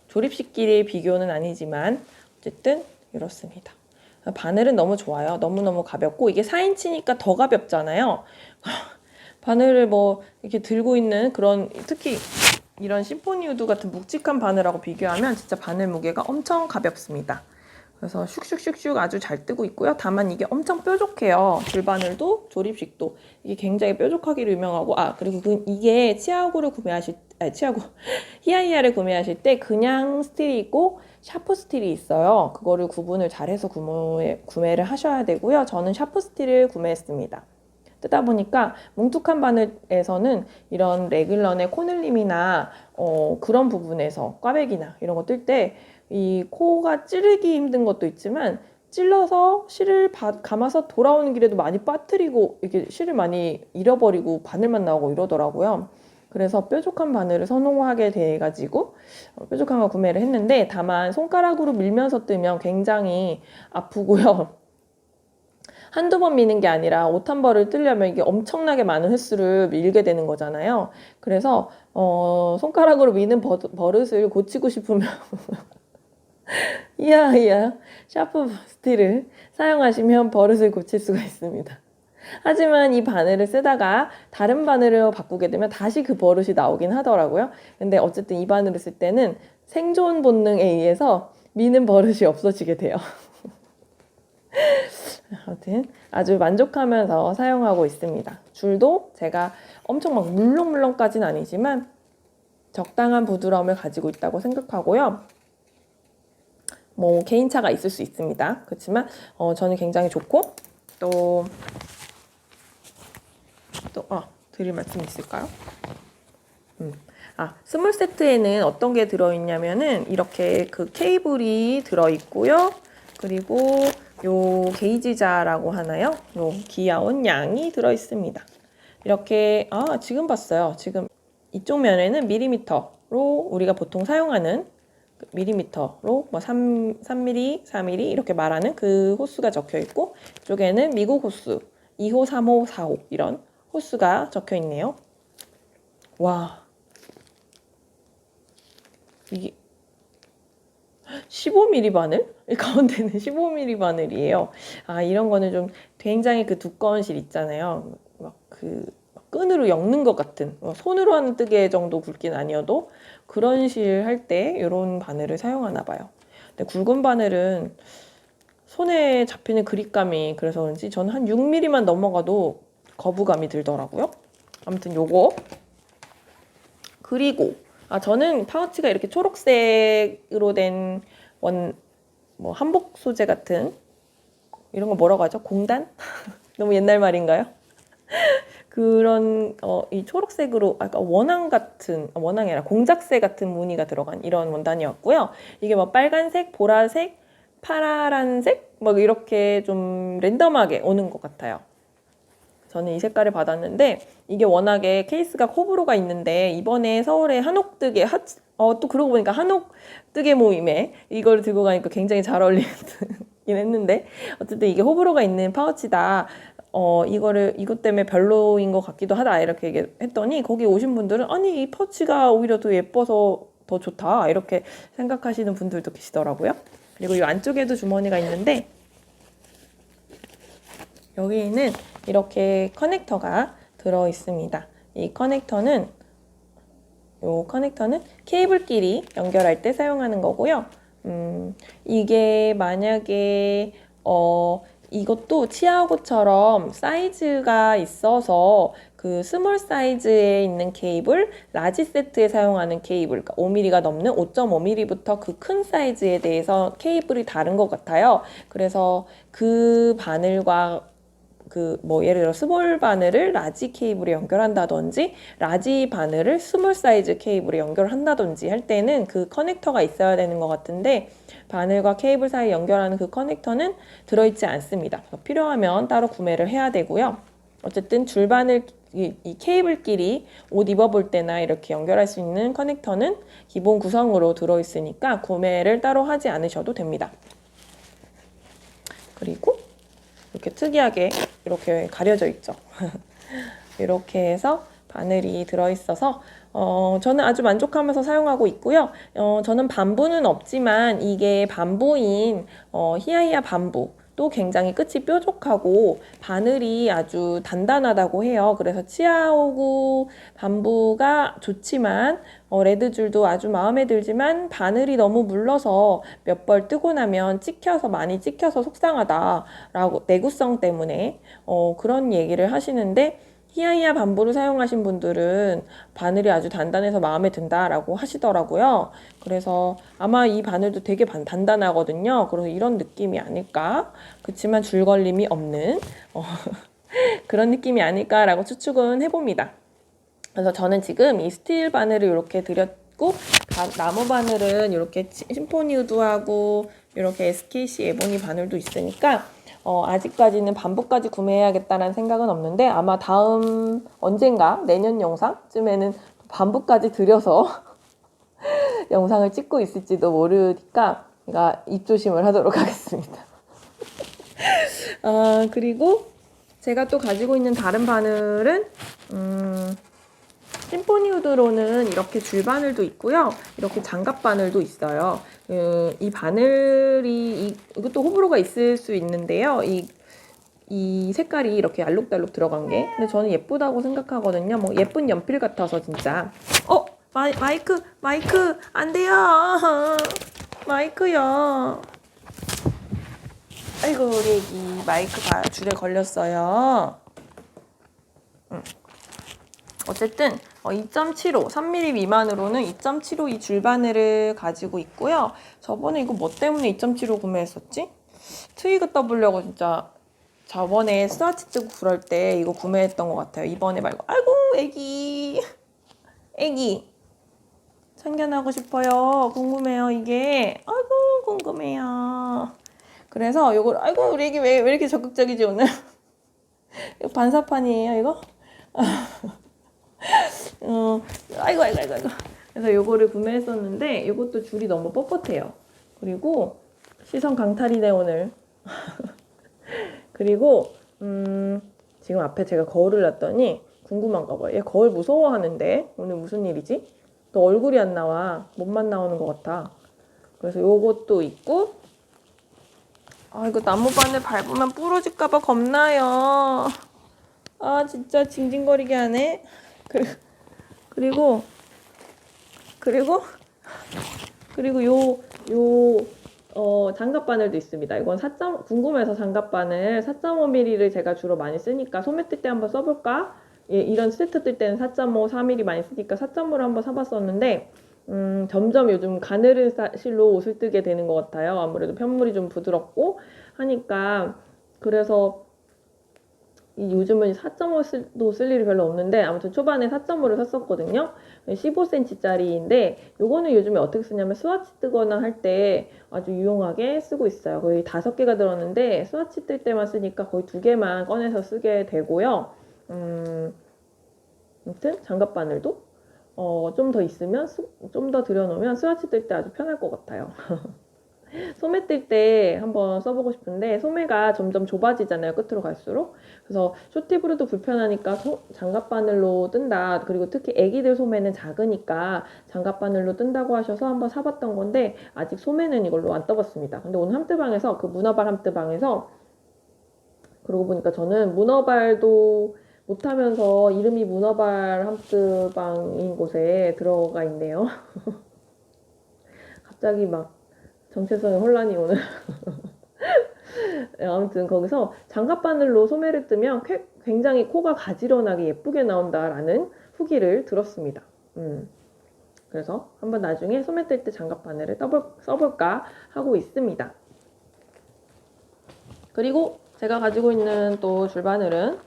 Speaker 1: 조립식끼리의 비교는 아니지만 어쨌든 이렇습니다. 바늘은 너무 좋아요. 너무너무 가볍고 이게 4인치니까 더 가볍잖아요. 바늘을 이렇게 들고 있는 그런 특히 이런 심포니 우드 같은 묵직한 바늘하고 비교하면 진짜 바늘 무게가 엄청 가볍습니다. 그래서 슉슉슉슉 아주 잘 뜨고 있고요. 다만 이게 엄청 뾰족해요. 줄바늘도 조립식도 이게 굉장히 뾰족하기로 유명하고 그리고 이게 히야히야를 구매하실 때 그냥 스틸이 있고 샤프 스틸이 있어요. 그거를 구분을 잘해서 구매를 하셔야 되고요. 저는 샤프 스틸을 구매했습니다. 뜨다 보니까 뭉툭한 바늘에서는 이런 레귤런의 코늘림이나 그런 부분에서 꽈배기나 이런 거 뜰 때 이 코가 찌르기 힘든 것도 있지만 찔러서 실을 감아서 돌아오는 길에도 많이 빠뜨리고 이렇게 실을 많이 잃어버리고 바늘만 나오고 이러더라고요. 그래서 뾰족한 바늘을 선호하게 돼가지고 뾰족한 거 구매를 했는데, 다만 손가락으로 밀면서 뜨면 굉장히 아프고요. 한두 번 미는 게 아니라 옷 한 벌을 뜨려면 이게 엄청나게 많은 횟수를 밀게 되는 거잖아요. 그래서 손가락으로 미는 버릇을 고치고 싶으면 이야 샤프 스틸을 사용하시면 버릇을 고칠 수가 있습니다. 하지만 이 바늘을 쓰다가 다른 바늘을 바꾸게 되면 다시 그 버릇이 나오긴 하더라고요. 근데 어쨌든 이 바늘을 쓸 때는 생존 본능에 의해서 미는 버릇이 없어지게 돼요. 아무튼 아주 만족하면서 사용하고 있습니다. 줄도 제가 엄청 막 물렁물렁까지는 아니지만 적당한 부드러움을 가지고 있다고 생각하고요. 뭐 개인차가 있을 수 있습니다. 그렇지만 저는 굉장히 좋고, 또 드릴 말씀 있을까요? 스몰 세트에는 어떤 게 들어있냐면은 이렇게 그 케이블이 들어있고요. 그리고 요 게이지자라고 하나요? 요 귀여운 양이 들어있습니다. 이렇게 지금 봤어요. 지금 이쪽 면에는 밀리미터로 우리가 보통 사용하는 밀리미터로 뭐 3mm, 4mm 이렇게 말하는 그 호수가 적혀 있고, 이쪽에는 미국 호수 2호, 3호, 4호 이런 호수가 적혀 있네요. 와, 이게 15mm 바늘? 이 가운데는 15mm 바늘이에요. 이런 거는 좀 굉장히 그 두꺼운 실 있잖아요. 막 그 끈으로 엮는 것 같은, 손으로 하는 뜨개 정도 굵긴 아니어도 그런 실 할 때 이런 바늘을 사용하나 봐요. 근데 굵은 바늘은 손에 잡히는 그립감이 그래서 그런지 저는 한 6mm만 넘어가도 거부감이 들더라고요. 아무튼 요거. 그리고 저는 파우치가 이렇게 초록색으로 된 뭐 한복 소재 같은 이런 거 뭐라고 하죠? 공단? 너무 옛날 말인가요? 그런 이 초록색으로 원앙 같은, 원앙이 아니라 공작새 같은 무늬가 들어간 이런 원단이었고요. 이게 뭐 빨간색, 보라색, 파란색 막 이렇게 좀 랜덤하게 오는 것 같아요. 저는 이 색깔을 받았는데, 이게 워낙에 케이스가 호불호가 있는데 이번에 서울에 한옥뜨개 또 그러고 보니까 한옥뜨개 모임에 이걸 들고 가니까 굉장히 잘 어울리긴 했는데, 어쨌든 이게 호불호가 있는 파우치다. 이것 때문에 별로인 것 같기도 하다 이렇게 얘기했더니, 거기 오신 분들은 아니 이 파우치가 오히려 더 예뻐서 더 좋다 이렇게 생각하시는 분들도 계시더라고요. 그리고 이 안쪽에도 주머니가 있는데, 여기에는 이렇게 커넥터가 들어 있습니다. 이 커넥터는 케이블끼리 연결할 때 사용하는 거고요. 이게 만약에 이것도 치아오고처럼 사이즈가 있어서 그 스몰 사이즈에 있는 케이블, 라지 세트에 사용하는 케이블, 그러니까 5mm가 넘는 5.5mm부터 그 큰 사이즈에 대해서 케이블이 다른 것 같아요. 그래서 그 바늘과 예를 들어 스몰 바늘을 라지 케이블에 연결한다든지 라지 바늘을 스몰 사이즈 케이블에 연결한다든지 할 때는 그 커넥터가 있어야 되는 것 같은데, 바늘과 케이블 사이 연결하는 그 커넥터는 들어있지 않습니다. 필요하면 따로 구매를 해야 되고요. 어쨌든 줄바늘 이 케이블끼리 옷 입어볼 때나 이렇게 연결할 수 있는 커넥터는 기본 구성으로 들어있으니까 구매를 따로 하지 않으셔도 됩니다. 그리고 이렇게 특이하게 이렇게 가려져 있죠. 이렇게 해서 바늘이 들어있어서 저는 아주 만족하면서 사용하고 있고요. 저는 밤부는 없지만 이게 밤부인 히야히야 밤부 또 굉장히 끝이 뾰족하고 바늘이 아주 단단하다고 해요. 그래서 치아오구 밤부가 좋지만 레드줄도 아주 마음에 들지만 바늘이 너무 물러서 몇 벌 뜨고 나면 많이 찍혀서 속상하다라고, 내구성 때문에 그런 얘기를 하시는데, 히야히야 밤부를 사용하신 분들은 바늘이 아주 단단해서 마음에 든다라고 하시더라고요. 그래서 아마 이 바늘도 되게 단단하거든요. 그래서 이런 느낌이 아닐까? 그렇지만 줄걸림이 없는 그런 느낌이 아닐까라고 추측은 해봅니다. 그래서 저는 지금 이 스틸 바늘을 이렇게 드렸고, 나무 바늘은 이렇게 심포니 우드하고 이렇게 SKC 에보니 바늘도 있으니까 아직까지는 반복까지 구매해야겠다는 생각은 없는데 아마 다음 언젠가 내년 영상쯤에는 반복까지 들여서 영상을 찍고 있을지도 모르니까 제가 입조심을 하도록 하겠습니다. 그리고 제가 또 가지고 있는 다른 바늘은 심포니 우드로는 이렇게 줄바늘도 있고요. 이렇게 장갑 바늘도 있어요. 이 바늘이 이것도 호불호가 있을 수 있는데요. 이 색깔이 이렇게 알록달록 들어간 게 근데 저는 예쁘다고 생각하거든요. 뭐 예쁜 연필 같아서 진짜. 마이크 안 돼요. 마이크요. 아이고 우리 애기 마이크가 줄에 걸렸어요. 어쨌든 2.75, 3mm 미만으로는 2.75 이 줄바늘을 가지고 있고요. 저번에 이거 뭐 때문에 2.75 구매했었지? 트위그 떠보려고 진짜 저번에 스와치 뜨고 그럴 때 이거 구매했던 것 같아요. 이번에 말고. 아이고 애기 참견하고 싶어요. 궁금해요 이게. 아이고 궁금해요. 그래서 요걸 아이고 우리 애기 왜 이렇게 적극적이지 오늘? 이거 반사판이에요 이거? 아이고. 그래서 요거를 구매했었는데 요것도 줄이 너무 뻣뻣해요. 그리고 시선 강탈이네 오늘. 그리고 지금 앞에 제가 거울을 놨더니 궁금한가 봐요. 얘 거울 무서워하는데 오늘 무슨 일이지? 또 얼굴이 안 나와. 몸만 나오는 것 같아. 그래서 요것도 있고 이거 나무바늘 밟으면 부러질까봐 겁나요. 진짜 징징거리게 하네. 그리고 장갑 바늘도 있습니다. 이건 궁금해서 장갑 바늘 4.5mm를 제가 주로 많이 쓰니까 소매 뜰 때 한번 써볼까? 이런 세트 뜰 때는 4.5, 4mm 많이 쓰니까 4.5를 한번 사봤었는데 점점 요즘 가늘은 실로 옷을 뜨게 되는 것 같아요. 아무래도 편물이 좀 부드럽고 하니까 그래서 요즘은 4.5도 쓸 일이 별로 없는데 아무튼 초반에 4.5를 샀었거든요. 15cm짜리인데 요거는 요즘에 어떻게 쓰냐면 스와치 뜨거나 할 때 아주 유용하게 쓰고 있어요. 거의 5개가 들었는데 스와치 뜰 때만 쓰니까 거의 2개만 꺼내서 쓰게 되고요. 아무튼 장갑 바늘도 좀 더 있으면 좀 더 들여놓으면 스와치 뜰 때 아주 편할 것 같아요. 소매 뜰 때 한번 써보고 싶은데 소매가 점점 좁아지잖아요. 끝으로 갈수록. 그래서 쇼팁으로도 불편하니까 장갑 바늘로 뜬다. 그리고 특히 애기들 소매는 작으니까 장갑 바늘로 뜬다고 하셔서 한번 사봤던 건데 아직 소매는 이걸로 안 떠봤습니다. 근데 오늘 함뜨방에서 그 문어발 함뜨방에서 그러고 보니까 저는 문어발도 못하면서 이름이 문어발 함뜨방인 곳에 들어가 있네요. 갑자기 막 정체성의 혼란이 오늘. 아무튼 거기서 장갑 바늘로 소매를 뜨면 굉장히 코가 가지런하게 예쁘게 나온다라는 후기를 들었습니다. 그래서 한번 나중에 소매 뜰 때 장갑 바늘을 써볼까 하고 있습니다. 그리고 제가 가지고 있는 또 줄바늘은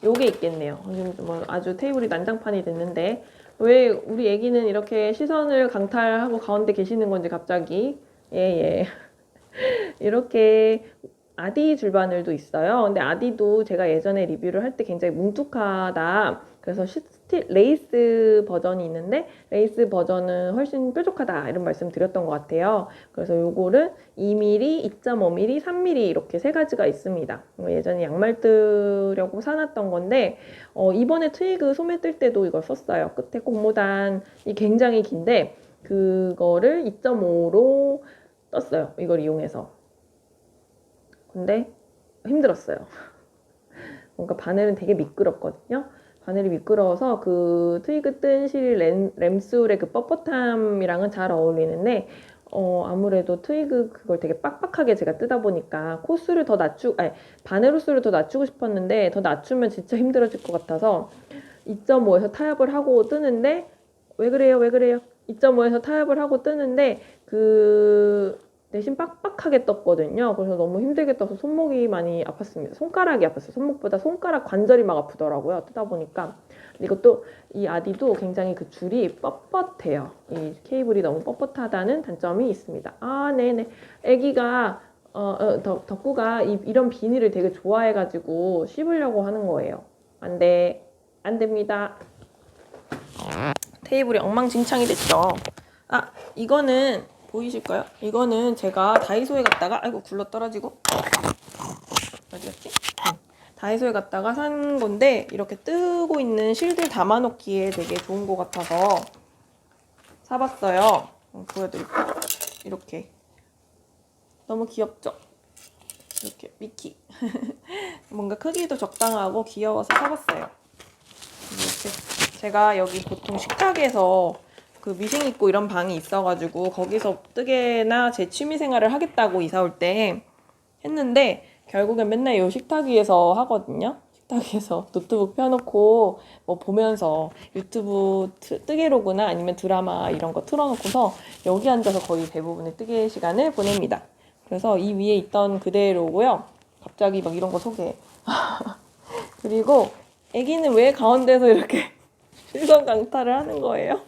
Speaker 1: 요게 있겠네요. 지금 뭐 아주 테이블이 난장판이 됐는데 왜 우리 애기는 이렇게 시선을 강탈하고 가운데 계시는 건지 갑자기 예. 이렇게 아디 줄바늘도 있어요. 근데 아디도 제가 예전에 리뷰를 할 때 굉장히 뭉툭하다. 그래서 레이스 버전이 있는데 레이스 버전은 훨씬 뾰족하다 이런 말씀 드렸던 것 같아요. 그래서 요거를 2mm, 2.5mm, 3mm 이렇게 세 가지가 있습니다. 예전에 양말 뜨려고 사놨던 건데 이번에 트위그 소매 뜰 때도 이걸 썼어요. 끝에 공모단이 굉장히 긴데 그거를 2.5로 떴어요. 이걸 이용해서. 근데 힘들었어요. 뭔가 바늘은 되게 미끄럽거든요. 바늘이 미끄러워서 그 트위그 뜬 실 램술의 그 뻣뻣함이랑은 잘 어울리는데 아무래도 트위그 그걸 되게 빡빡하게 제가 뜨다 보니까 바늘 호수를 더 낮추고 싶었는데 더 낮추면 진짜 힘들어질 것 같아서 2.5에서 타협을 하고 뜨는데 왜 그래요? 2.5에서 타협을 하고 뜨는데 그 대신 빡빡하게 떴거든요. 그래서 너무 힘들게 떠서 손목이 많이 아팠습니다. 손가락이 아팠어요. 손목보다 손가락 관절이 막 아프더라고요. 뜨다 보니까. 이것도 이 아디도 굉장히 그 줄이 뻣뻣해요. 이 케이블이 너무 뻣뻣하다는 단점이 있습니다. 아, 네네. 애기가 덕구가 이런 비닐을 되게 좋아해가지고 씹으려고 하는 거예요. 안 돼. 안 됩니다. 테이블이 엉망진창이 됐죠. 아, 이거는 보이실까요? 이거는 제가 다이소에 갔다가 아이고 굴러 떨어지고 어디였지? 다이소에 갔다가 산 건데 이렇게 뜨고 있는 실들 담아놓기에 되게 좋은 것 같아서 사봤어요. 보여드릴게요. 이렇게 너무 귀엽죠? 이렇게 미키 뭔가 크기도 적당하고 귀여워서 사봤어요. 이렇게 제가 여기 보통 식탁에서 그 미생 있고 이런 방이 있어가지고 거기서 뜨개나 제 취미생활을 하겠다고 이사 올 때 했는데 결국엔 맨날 이 식탁 위에서 하거든요. 식탁 위에서 노트북 펴놓고 뭐 보면서 유튜브 뜨개로그나 아니면 드라마 이런 거 틀어놓고서 여기 앉아서 거의 대부분의 뜨개 시간을 보냅니다. 그래서 이 위에 있던 그대로고요. 갑자기 막 이런 거 소개해. 그리고 애기는 왜 가운데서 이렇게 실선 강탈을 하는 거예요?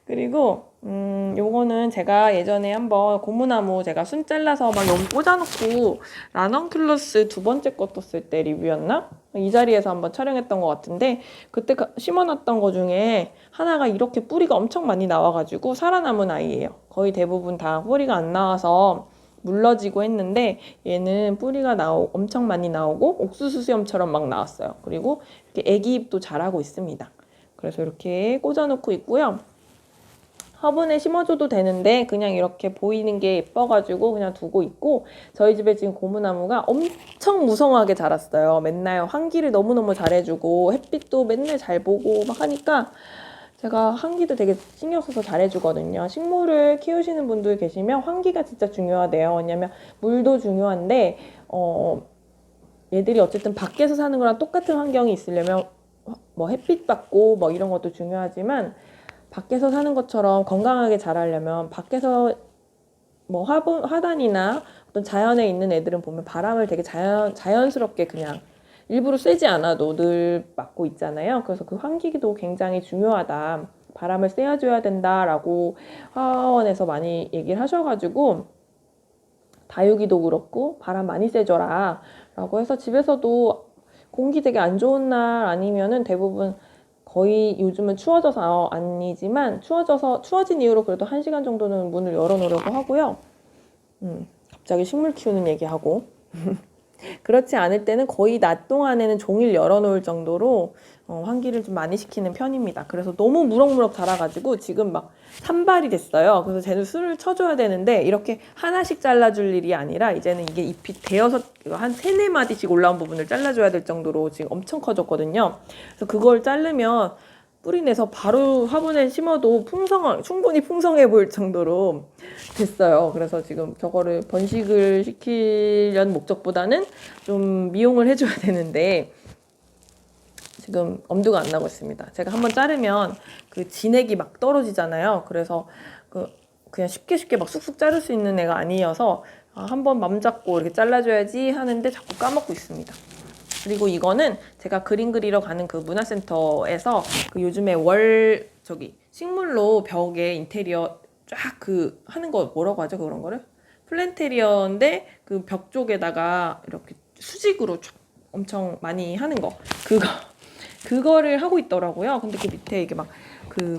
Speaker 1: 그리고 요거는 제가 예전에 한번 고무나무 제가 순 잘라서 막 여기 꽂아놓고 라넌큘러스 두 번째 거 떴을 때 리뷰였나? 이 자리에서 한번 촬영했던 것 같은데 그때 심어놨던 거 중에 하나가 이렇게 뿌리가 엄청 많이 나와가지고 살아남은 아이예요. 거의 대부분 다 뿌리가 안 나와서 물러지고 했는데 얘는 뿌리가 엄청 많이 나오고 옥수수 수염처럼 막 나왔어요. 그리고 이렇게 애기 잎도 자라고 있습니다. 그래서 이렇게 꽂아놓고 있고요. 화분에 심어줘도 되는데 그냥 이렇게 보이는 게 예뻐가지고 그냥 두고 있고 저희 집에 지금 고무나무가 엄청 무성하게 자랐어요. 맨날 환기를 너무너무 잘해주고 햇빛도 맨날 잘 보고 막 하니까 제가 환기도 되게 신경 써서 잘해주거든요. 식물을 키우시는 분들 계시면 환기가 진짜 중요하대요. 왜냐면 물도 중요한데 얘들이 어쨌든 밖에서 사는 거랑 똑같은 환경이 있으려면 뭐 햇빛 받고 뭐 이런 것도 중요하지만 밖에서 사는 것처럼 건강하게 자라려면 밖에서 뭐 화단이나 어떤 자연에 있는 애들은 보면 바람을 되게 자연스럽게 그냥 일부러 쐬지 않아도 늘 맞고 있잖아요. 그래서 그 환기도 굉장히 중요하다. 바람을 쐬어줘야 된다라고 화원에서 많이 얘기를 하셔가지고 다육이도 그렇고 바람 많이 쐬줘라 라고 해서 집에서도 공기 되게 안 좋은 날 아니면은 대부분 거의 요즘은 추워져서 아니지만 추워진 이후로 그래도 1시간 정도는 문을 열어놓으려고 하고요. 갑자기 식물 키우는 얘기하고 그렇지 않을 때는 거의 낮 동안에는 종일 열어놓을 정도로 환기를 좀 많이 시키는 편입니다. 그래서 너무 무럭무럭 자라가지고 지금 막 산발이 됐어요. 그래서 쟤는 술을 쳐줘야 되는데 이렇게 하나씩 잘라줄 일이 아니라 이제는 이게 잎이 대여섯 한 3-4마디씩 올라온 부분을 잘라줘야 될 정도로 지금 엄청 커졌거든요. 그래서 그걸 자르면 뿌리 내서 바로 화분에 심어도 충분히 풍성해 보일 정도로 됐어요. 그래서 지금 저거를 번식을 시키려는 목적보다는 좀 미용을 해줘야 되는데 지금 엄두가 안 나고 있습니다. 제가 한번 자르면 그 진액이 막 떨어지잖아요. 그래서 그냥 쉽게 막 쑥쑥 자를 수 있는 애가 아니어서 한번 맘 잡고 이렇게 잘라줘야지 하는데 자꾸 까먹고 있습니다. 그리고 이거는 제가 그림 그리러 가는 그 문화센터에서 그 요즘에 식물로 벽에 인테리어 쫙 하는 거 뭐라고 하죠? 그런 거를? 플랜테리어인데 그 벽 쪽에다가 이렇게 수직으로 쫙 엄청 많이 하는 거. 그거를 하고 있더라고요. 근데 그 밑에 이게 막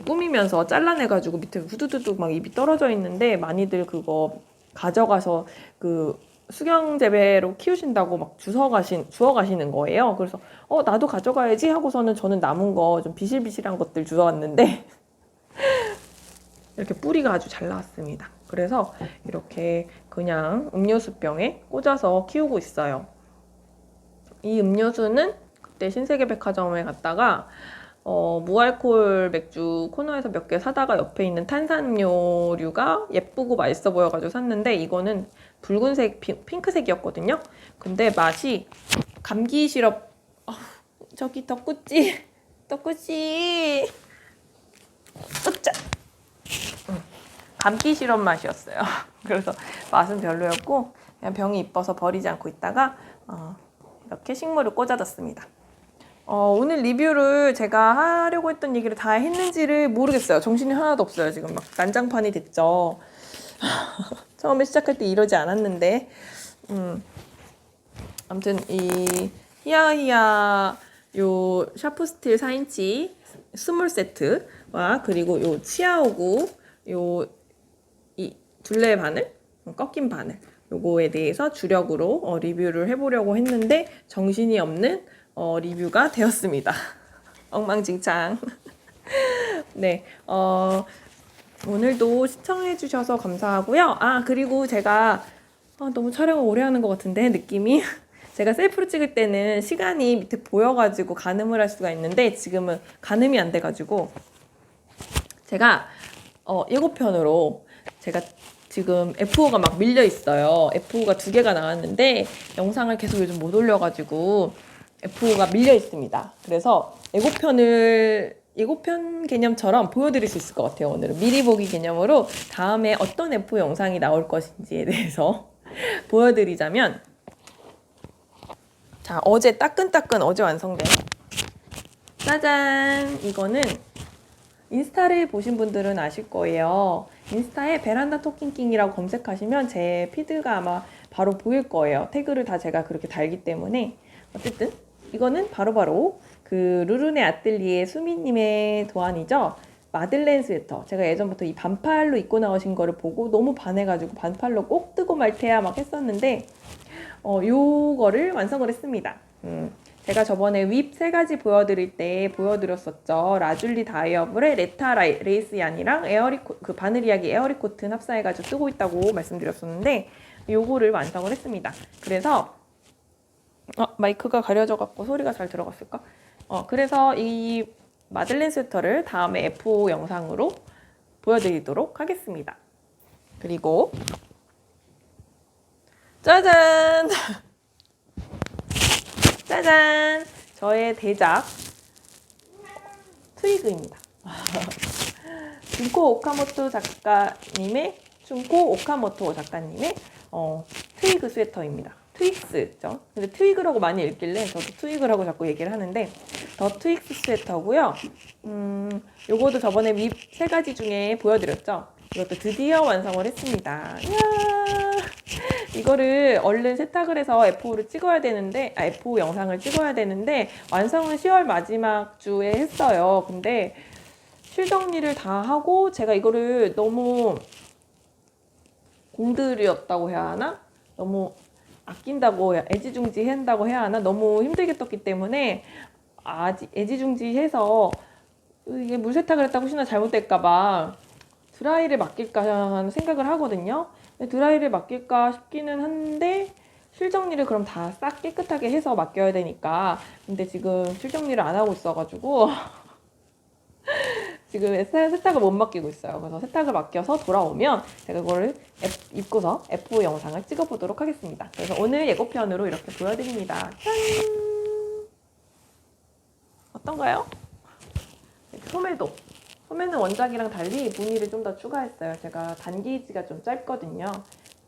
Speaker 1: 꾸미면서 잘라내가지고 밑에 후두두둑 막 잎이 떨어져 있는데 많이들 그거 가져가서 수경 재배로 키우신다고 막 주워 가시는 거예요. 그래서 나도 가져가야지 하고서는 저는 남은 거 좀 비실비실한 것들 주워왔는데 이렇게 뿌리가 아주 잘 나왔습니다. 그래서 이렇게 그냥 음료수병에 꽂아서 키우고 있어요. 이 음료수는 그때 신세계백화점에 갔다가 무알콜 맥주 코너에서 몇 개 사다가 옆에 있는 탄산음료류가 예쁘고 맛있어 보여가지고 샀는데 이거는 붉은색, 핑크색이었거든요. 근데 맛이 감기 시럽 저기 덕구찌 으짜 감기 시럽 맛이었어요. 그래서 맛은 별로였고 그냥 병이 이뻐서 버리지 않고 있다가 이렇게 식물을 꽂아뒀습니다. 오늘 리뷰를 제가 하려고 했던 얘기를 다 했는지를 모르겠어요. 정신이 하나도 없어요. 지금 막 난장판이 됐죠. 처음에 시작할 때 이러지 않았는데 아무튼 이 히야히야 요 샤프스틸 4인치 스몰 세트와 그리고 요 치아오구 요 이 둘레 바늘 꺾인 바늘 요거에 대해서 주력으로 리뷰를 해보려고 했는데 정신이 없는 리뷰가 되었습니다. 엉망진창. 네, 오늘도 시청해주셔서 감사하고요. 그리고 제가 너무 촬영을 오래 하는 것 같은데 느낌이 제가 셀프로 찍을 때는 시간이 밑에 보여가지고 가늠을 할 수가 있는데 지금은 가늠이 안 돼가지고 제가 예고편으로 제가 지금 F5가 막 밀려 있어요. F5가 2개가 나왔는데 영상을 계속 요즘 못 올려가지고 F5가 밀려 있습니다. 그래서 예고편 개념처럼 보여드릴 수 있을 것 같아요. 오늘은 미리 보기 개념으로 다음에 어떤 F5 영상이 나올 것인지에 대해서 보여드리자면 자, 어제 따끈따끈 어제 완성된 짜잔! 이거는 인스타를 보신 분들은 아실 거예요. 인스타에 베란다 토킹킹이라고 검색하시면 제 피드가 아마 바로 보일 거예요. 태그를 다 제가 그렇게 달기 때문에. 어쨌든 이거는 바로바로 그 루루네 아뜰리에 수미님의 도안이죠. 마들렌 스웨터. 제가 예전부터 이 반팔로 입고 나오신 거를 보고 너무 반해가지고 반팔로 꼭 뜨고 말 테야 막 했었는데 요거를 완성을 했습니다. 제가 저번에 윕 3가지 보여드릴 때 보여드렸었죠. 라줄리 다이어블의 레타 레이스 얀이랑 그 바늘 이야기 에어리 코튼 합사해가지고 쓰고 있다고 말씀드렸었는데 요거를 완성을 했습니다. 그래서 마이크가 가려져갖고 소리가 잘 들어갔을까? 그래서 이 마들렌 스웨터를 다음에 F5 영상으로 보여드리도록 하겠습니다. 그리고 짜잔! 짜잔! 저의 대작 트위그입니다. 준코 오카모토 작가님의 트위그 스웨터입니다. 트윅스죠. 근데 트위그라고 많이 읽길래 저도 트위그라고 자꾸 얘기를 하는데 더 트윅스 스웨터고요. 요거도 저번에 윕 3가지 중에 보여드렸죠. 이것도 드디어 완성을 했습니다. 이야! 이거를 얼른 세탁을 해서 F5를 찍어야 되는데, F5 영상을 찍어야 되는데, 완성은 10월 마지막 주에 했어요. 근데 실 정리를 다 하고, 제가 이거를 너무 공들였다고 해야 하나? 너무 아낀다고, 애지중지한다고 해야 하나? 너무 힘들게 떴기 때문에, 애지중지해서, 이게 물 세탁을 했다가 혹시나 잘못될까봐, 드라이를 맡길까 하는 생각을 하거든요. 드라이를 맡길까 싶기는 한데 실정리를 그럼 다 싹 깨끗하게 해서 맡겨야 되니까 근데 지금 실정리를 안 하고 있어가지고 지금 세탁을 못 맡기고 있어요. 그래서 세탁을 맡겨서 돌아오면 제가 그거를 입고서 F5 영상을 찍어보도록 하겠습니다. 그래서 오늘 예고편으로 이렇게 보여드립니다. 짠! 어떤가요? 소매는 원작이랑 달리 무늬를 좀 더 추가했어요. 제가 단기지가 좀 짧거든요.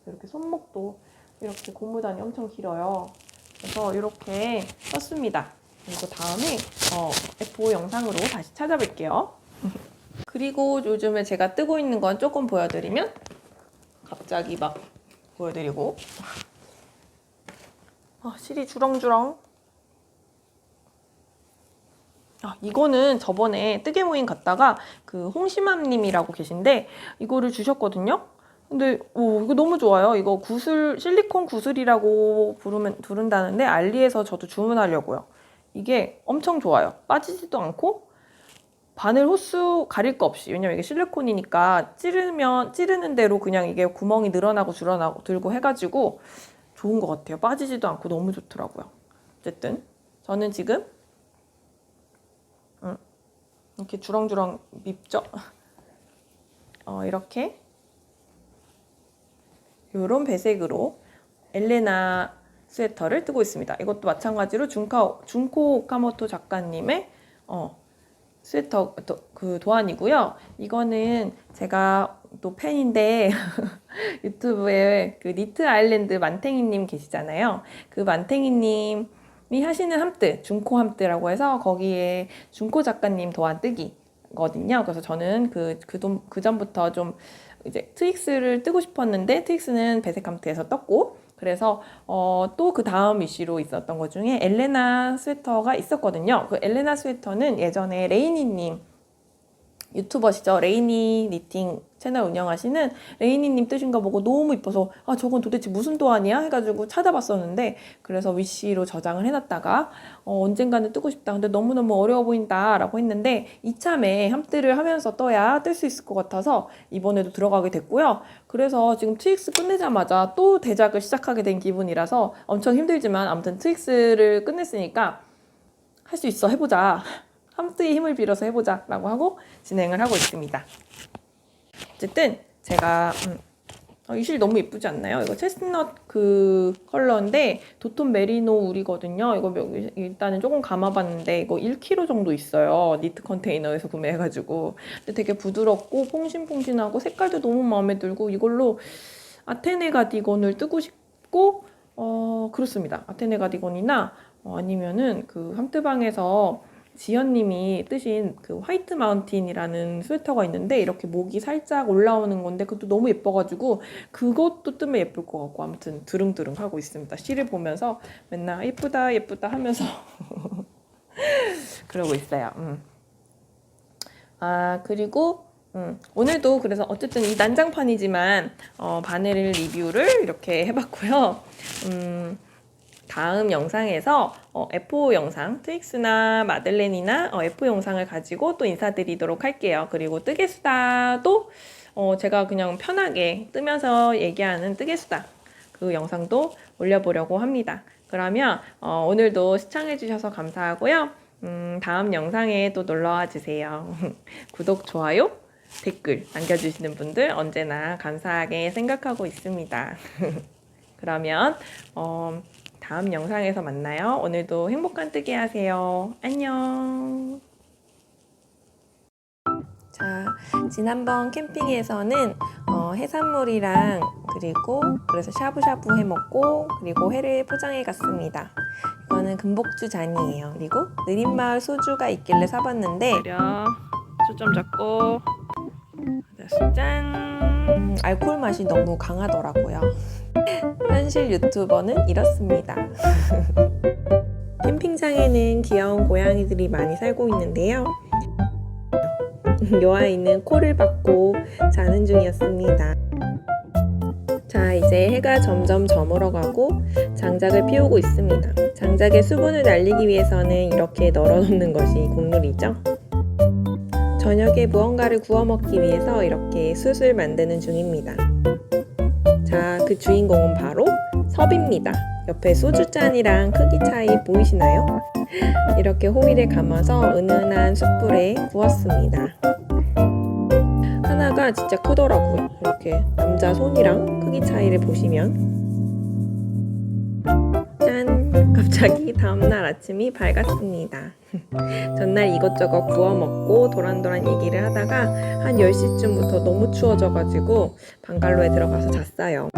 Speaker 1: 이렇게 손목도 이렇게 고무단이 엄청 길어요. 그래서 이렇게 썼습니다. 그리고 다음에 F5 영상으로 다시 찾아뵐게요. 그리고 요즘에 제가 뜨고 있는 건 조금 보여드리면 갑자기 막 보여드리고 실이 주렁주렁. 이거는 저번에 뜨개 모임 갔다가 그 홍시맘님이라고 계신데 이거를 주셨거든요. 근데 이거 너무 좋아요. 이거 실리콘 구슬이라고 부른다는데 알리에서 저도 주문하려고요. 이게 엄청 좋아요. 빠지지도 않고 바늘 호수 가릴 거 없이. 왜냐면 이게 실리콘이니까 찌르는 대로 그냥 이게 구멍이 늘어나고 줄어나고 들고 해가지고 좋은 것 같아요. 빠지지도 않고 너무 좋더라고요. 어쨌든 저는 지금 이렇게 주렁주렁 밉죠? 이렇게 이런 배색으로 엘레나 스웨터를 뜨고 있습니다. 이것도 마찬가지로 준코 오카모토 작가님의 스웨터 그 도안이고요. 이거는 제가 또 팬인데 유튜브에 그 니트 아일랜드 만탱이님 계시잖아요. 그 만탱이님이 하시는 함뜨, 중코 함뜨라고 해서 거기에 중코 작가님 도안뜨기거든요. 그래서 저는 그 전부터 좀 이제 트윅스를 뜨고 싶었는데 트윅스는 배색 함뜨에서 떴고, 그래서 또 그 다음 이슈로 있었던 것 중에 엘레나 스웨터가 있었거든요. 그 엘레나 스웨터는 예전에 레이니님 유튜버시죠. 레이니 니팅 채널 운영하시는 레이니님 뜨신 거 보고 너무 이뻐서 저건 도대체 무슨 도안이야? 해가지고 찾아봤었는데, 그래서 위시로 저장을 해놨다가 언젠가는 뜨고 싶다. 근데 너무너무 어려워 보인다 라고 했는데 이참에 함뜨를 하면서 떠야 뜰 수 있을 것 같아서 이번에도 들어가게 됐고요. 그래서 지금 트윅스 끝내자마자 또 대작을 시작하게 된 기분이라서 엄청 힘들지만 아무튼 트윅스를 끝냈으니까 할 수 있어, 해보자. 함뜨의 힘을 빌어서 해보자 라고 하고 진행을 하고 있습니다. 어쨌든 제가 이 실 너무 예쁘지 않나요? 이거 체스넛 그 컬러인데 도톤 메리노 울이거든요. 이거 일단은 조금 감아봤는데 이거 1kg 정도 있어요. 니트 컨테이너에서 구매해가지고. 근데 되게 부드럽고 퐁신퐁신하고 색깔도 너무 마음에 들고 이걸로 아테네 가디건을 뜨고 싶고 그렇습니다. 아테네 가디건이나 아니면은 그 함뜨방에서 지연님이 뜨신 그 화이트 마운틴이라는 스웨터가 있는데 이렇게 목이 살짝 올라오는 건데 그것도 너무 예뻐가지고 그것도 뜨면 예쁠 것 같고, 아무튼 드릉드릉 하고 있습니다. 실을 보면서 맨날 예쁘다 예쁘다 하면서 그러고 있어요. 그리고 오늘도 그래서 어쨌든 이 난장판이지만 바늘 리뷰를 이렇게 해봤고요. 다음 영상에서 F5 영상, 트윅스나 마들렌이나 F5 영상을 가지고 또 인사드리도록 할게요. 그리고 뜨개수다도 제가 그냥 편하게 뜨면서 얘기하는 뜨개수다 그 영상도 올려보려고 합니다. 그러면 오늘도 시청해주셔서 감사하고요. 다음 영상에 또 놀러와 주세요. 구독, 좋아요, 댓글 남겨주시는 분들 언제나 감사하게 생각하고 있습니다. 그러면 다음 영상에서 만나요. 오늘도 행복한 뜨기 하세요. 안녕. 자, 지난번 캠핑에서는 해산물이랑 그래서 샤브샤브 해먹고 그리고 회를 포장해 갔습니다. 이거는 금복주 잔이에요. 그리고 느린마을 소주가 있길래 사봤는데 초점 잡고 짠! 알코올 맛이 너무 강하더라고요. 현실 유튜버는 이렇습니다. 캠핑장에는 귀여운 고양이들이 많이 살고 있는데요. 요 아이는 코를 박고 자는 중이었습니다. 자, 이제 해가 점점 저물어가고 장작을 피우고 있습니다. 장작에 수분을 날리기 위해서는 이렇게 널어놓는 것이 국룰이죠. 저녁에 무언가를 구워 먹기 위해서 이렇게 숯을 만드는 중입니다. 자, 그 주인공은 바로 섭입니다. 옆에 소주잔이랑 크기 차이 보이시나요? 이렇게 호일에 감아서 은은한 숯불에 구웠습니다. 하나가 진짜 크더라고요. 이렇게 남자 손이랑 크기 차이를 보시면 짠! 갑자기 다음날 아침이 밝았습니다. 전날 이것저것 구워 먹고 도란도란 얘기를 하다가 한 10시쯤부터 너무 추워져가지고 방갈로에 들어가서 잤어요.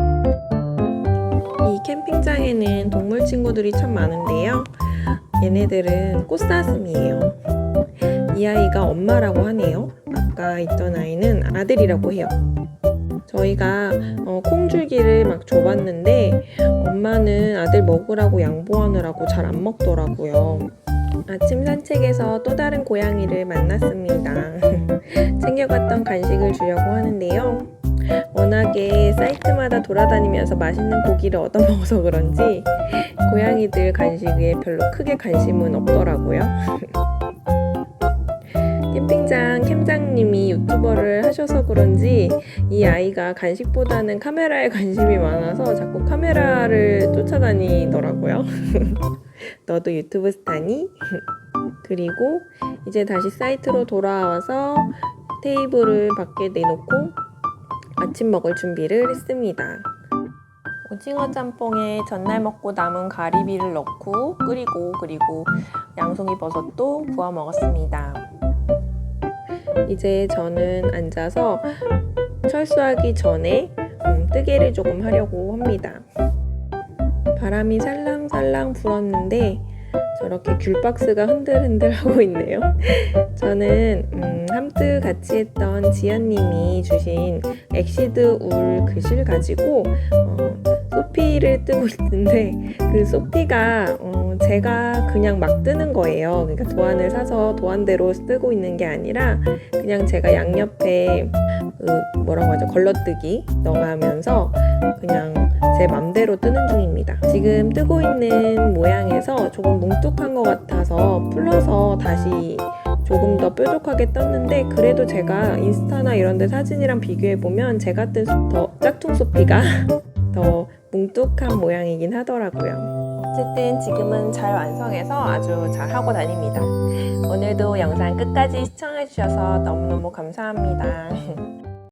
Speaker 1: 이 캠핑장에는 동물 친구들이 참 많은데요. 얘네들은 꽃사슴이에요. 이 아이가 엄마라고 하네요. 아까 있던 아이는 아들이라고 해요. 저희가 콩줄기를 막 줘봤는데 엄마는 아들 먹으라고 양보하느라고 잘 안 먹더라고요. 아침 산책에서 또 다른 고양이를 만났습니다. 챙겨갔던 간식을 주려고 하는데요. 워낙에 사이트마다 돌아다니면서 맛있는 고기를 얻어먹어서 그런지 고양이들 간식에 별로 크게 관심은 없더라고요. 캠핑장 캠장님이 유튜버를 하셔서 그런지 이 아이가 간식보다는 카메라에 관심이 많아서 자꾸 카메라를 쫓아다니더라고요. 너도 유튜브 스타니? 그리고 이제 다시 사이트로 돌아와서 테이블을 밖에 내놓고 아침 먹을 준비를 했습니다. 오징어 짬뽕에 전날 먹고 남은 가리비를 넣고 끓이고 그리고 양송이 버섯도 구워 먹었습니다. 이제 저는 앉아서
Speaker 2: 철수하기 전에 뜨개를 조금 하려고 합니다. 바람이 살랑살랑 불었는데 저렇게 귤박스가 흔들흔들 하고 있네요. 저는 함트 같이 했던 지연님이 주신 엑시드 울 글씨를 가지고 소피를 뜨고 있는데 그 소피가 제가 그냥 막 뜨는 거예요. 그러니까 도안을 사서 도안대로 뜨고 있는 게 아니라 그냥 제가 양옆에 뭐라고 하죠? 걸러뜨기 넣어가면서 그냥 제 맘대로 뜨는 중입니다. 지금 뜨고 있는 모양에서 조금 뭉툭한 것 같아서 풀러서 다시 조금 더 뾰족하게 떴는데 그래도 제가 인스타나 이런 데 사진이랑 비교해보면 제가 뜬 더 짝퉁 소피가 더 뭉툭한 모양이긴 하더라고요. 어쨌든 지금은 잘 완성해서 아주 잘 하고 다닙니다. 오늘도 영상 끝까지 시청해주셔서 너무너무 감사합니다.